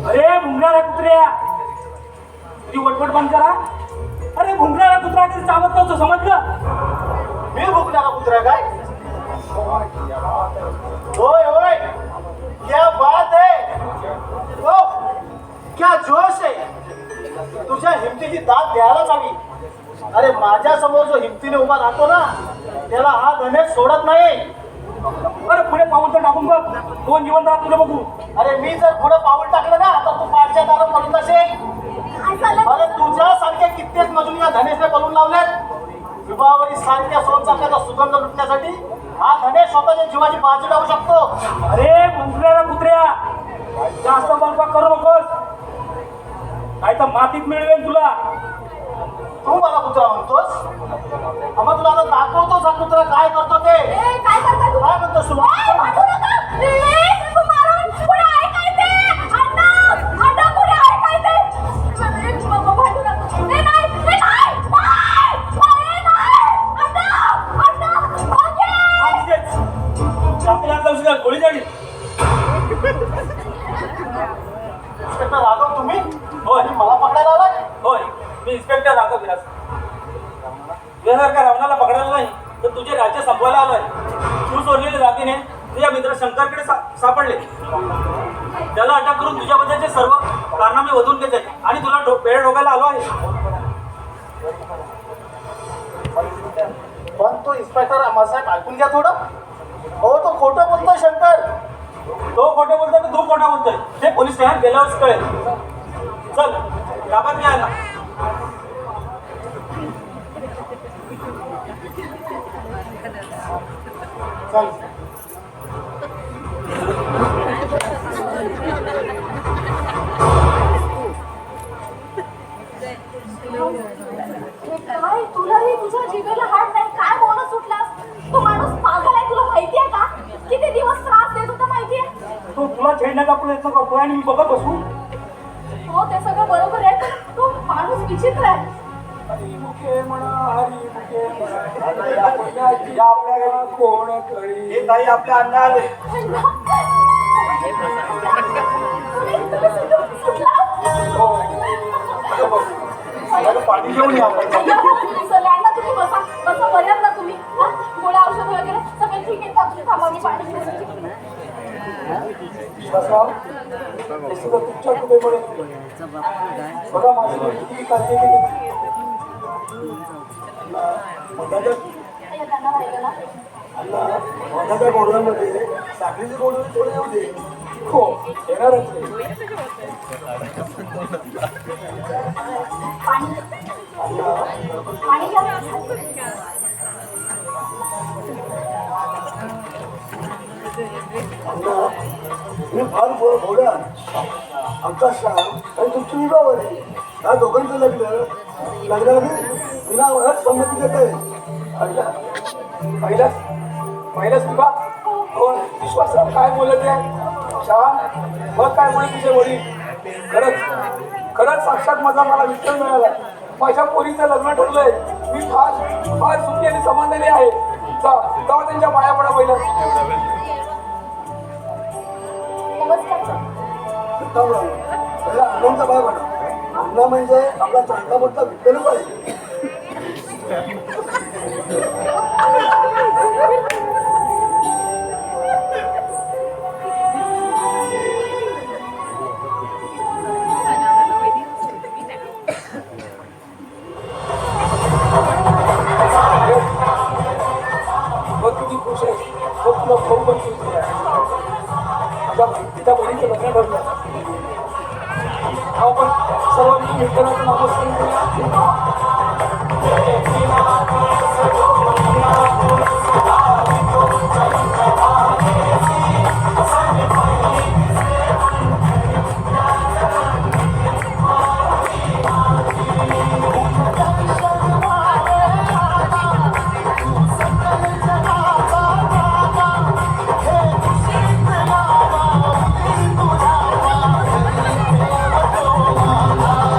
अरे भुंगराला कुत्र्या, तुझी वटवट बंद करा. अरे भुंगराला कुत्रा कधी चावत नव्हतं, समजलं. मी भुकणारा कुत्रा काय? होय होय, क्या बात है, ओ क्या जोश आहे. तुझ्या हिमतीची दाद द्यायलाच हवी. अरे माझ्या समोर जो हिमतीने उभा राहतो ना, त्याला हा गणेश सोडत नाही. अरे पुढे पाऊल तर टाकून बघ, कोण जिवंत राहत तुला बघू. अरे मी जर पुढे पाऊल टाकलं ना, तर तू पाठच्या दारात पडून असेल. काय झालं? अरे तुझ्यासारखे कित्येक मजुरी या धनेशने पळून लावलेत. विभावरी सारख्या सोनचाकाचा सुगंध लुटण्यासाठी हा धनेश स्वतःच्या जीवाची बाजू लावू शकतो. अरे भुंगराला कुत्र्या, जास्त बळपाक करू नकोस, नाही तर मातीत मिळवेल तुला. तू मला कुत्रा म्हणतोस? मग तुला आता दाखवतोस हा कुत्रा काय करतो ते. ए, काय करताय तू? काय म्हणतोस तुला? ए, वाटू नका. ए, नको मारून. पुढे आहे काय ते? अण्णा, अण्णा, पुढे आहे काय ते? अरे, वाटू नका. ए, नाही, ए, नाही, नाही, ए, नाही. अण्णा, अण्णा, मागे. आपल्या गोळी झाली. इन्स्पेक्टर राघव तुम्ही? होय. आणि मला पकडायला आलाय? होय, मी इन्स्पेक्टर राघव विलास. तुझ्यासारख्या रावणाला पकडायला नाही, तर तुझे राज्य संपवायला आलोय. तू सोडलेले दागिने तुझ्या मित्र शंकरकडे सापडले. त्याला अटक करून तुझ्याबद्दलचे सर्व कारनामे वधून घेतले आणि तुला पेड ठोकायला आलो आहे. पण तो इन्स्पेक्टर अम्मासाहेब ऐकून घ्या थोडं. हो तो खोटं बोलतोय शंकर. तो खोटं बोलतोय की तू खोटा बोलतोय ते पोलीस ठाण्यात गेल्यावरच कळेल. चल ताब्यात घ्या ना. चल. काय तुला रे, तुझ्या जिभेला हाड नाही? काय बोलत सुटलास? तो माणूस पागल आहे, तुला माहितीये का? किती दिवस त्रास देत होता माहितीये? तो तुला छेडण्याचा प्रयत्न करतोय आणि मी बघत बसू. हो ते सगळं बरोबर आहे, पण तो माणूस विचित्र आहे. हरिमुखे म्हणा, हरिमुखे म्हणा, आपल्या कोण कळी. हे ताई आपल्या अण्णा आले. तुम्ही सुटलात? पाणी घेऊन या आपण. सगळ्यांना तुम्ही बसा बसा, बऱ्यात ना तुम्ही? हा? ठीक आहे थांबा मी पाणी घेऊन येते. विश्वासराव हे सगळं तुमच्या कृपेमुळे बघा माझी मुलगी किती काळजी केली. हे त्यांना राहिलं ना माझ्या गोडव्यांमध्ये साखरेची गोडवी थोडी येऊ दे. हो येणारच आहे. पाणी पाणी घ्या. मी फार बोला आमचा श्याम आणि तुमची विवाहावरी या दोघांचं लग्नाला विना वयात संमती देत आहे. पहिलाच विवाह हो विश्वासराव काय बोलत आहे श्याम मग काय बोलत तुझे वडील. खरंच साक्षात मला विठ्ठल मिळाला. माझ्या पोरीचं लग्न ठरलंय. मी फार सुखी आणि समाधानी आहे. तेव्हा त्यांच्या पाया पडा पहिलं. अण्णांचा पाय पडा. अण्णा म्हणजे आपला चांगला मोठा विठ्ठलच आहे. किती खुश आहे. तुला भाऊ पण खुश आहे. त्या बहिणीचं लग्न ठरलं. आपण सर्व मी विठ्ठलाचं नामस्मरण करूया.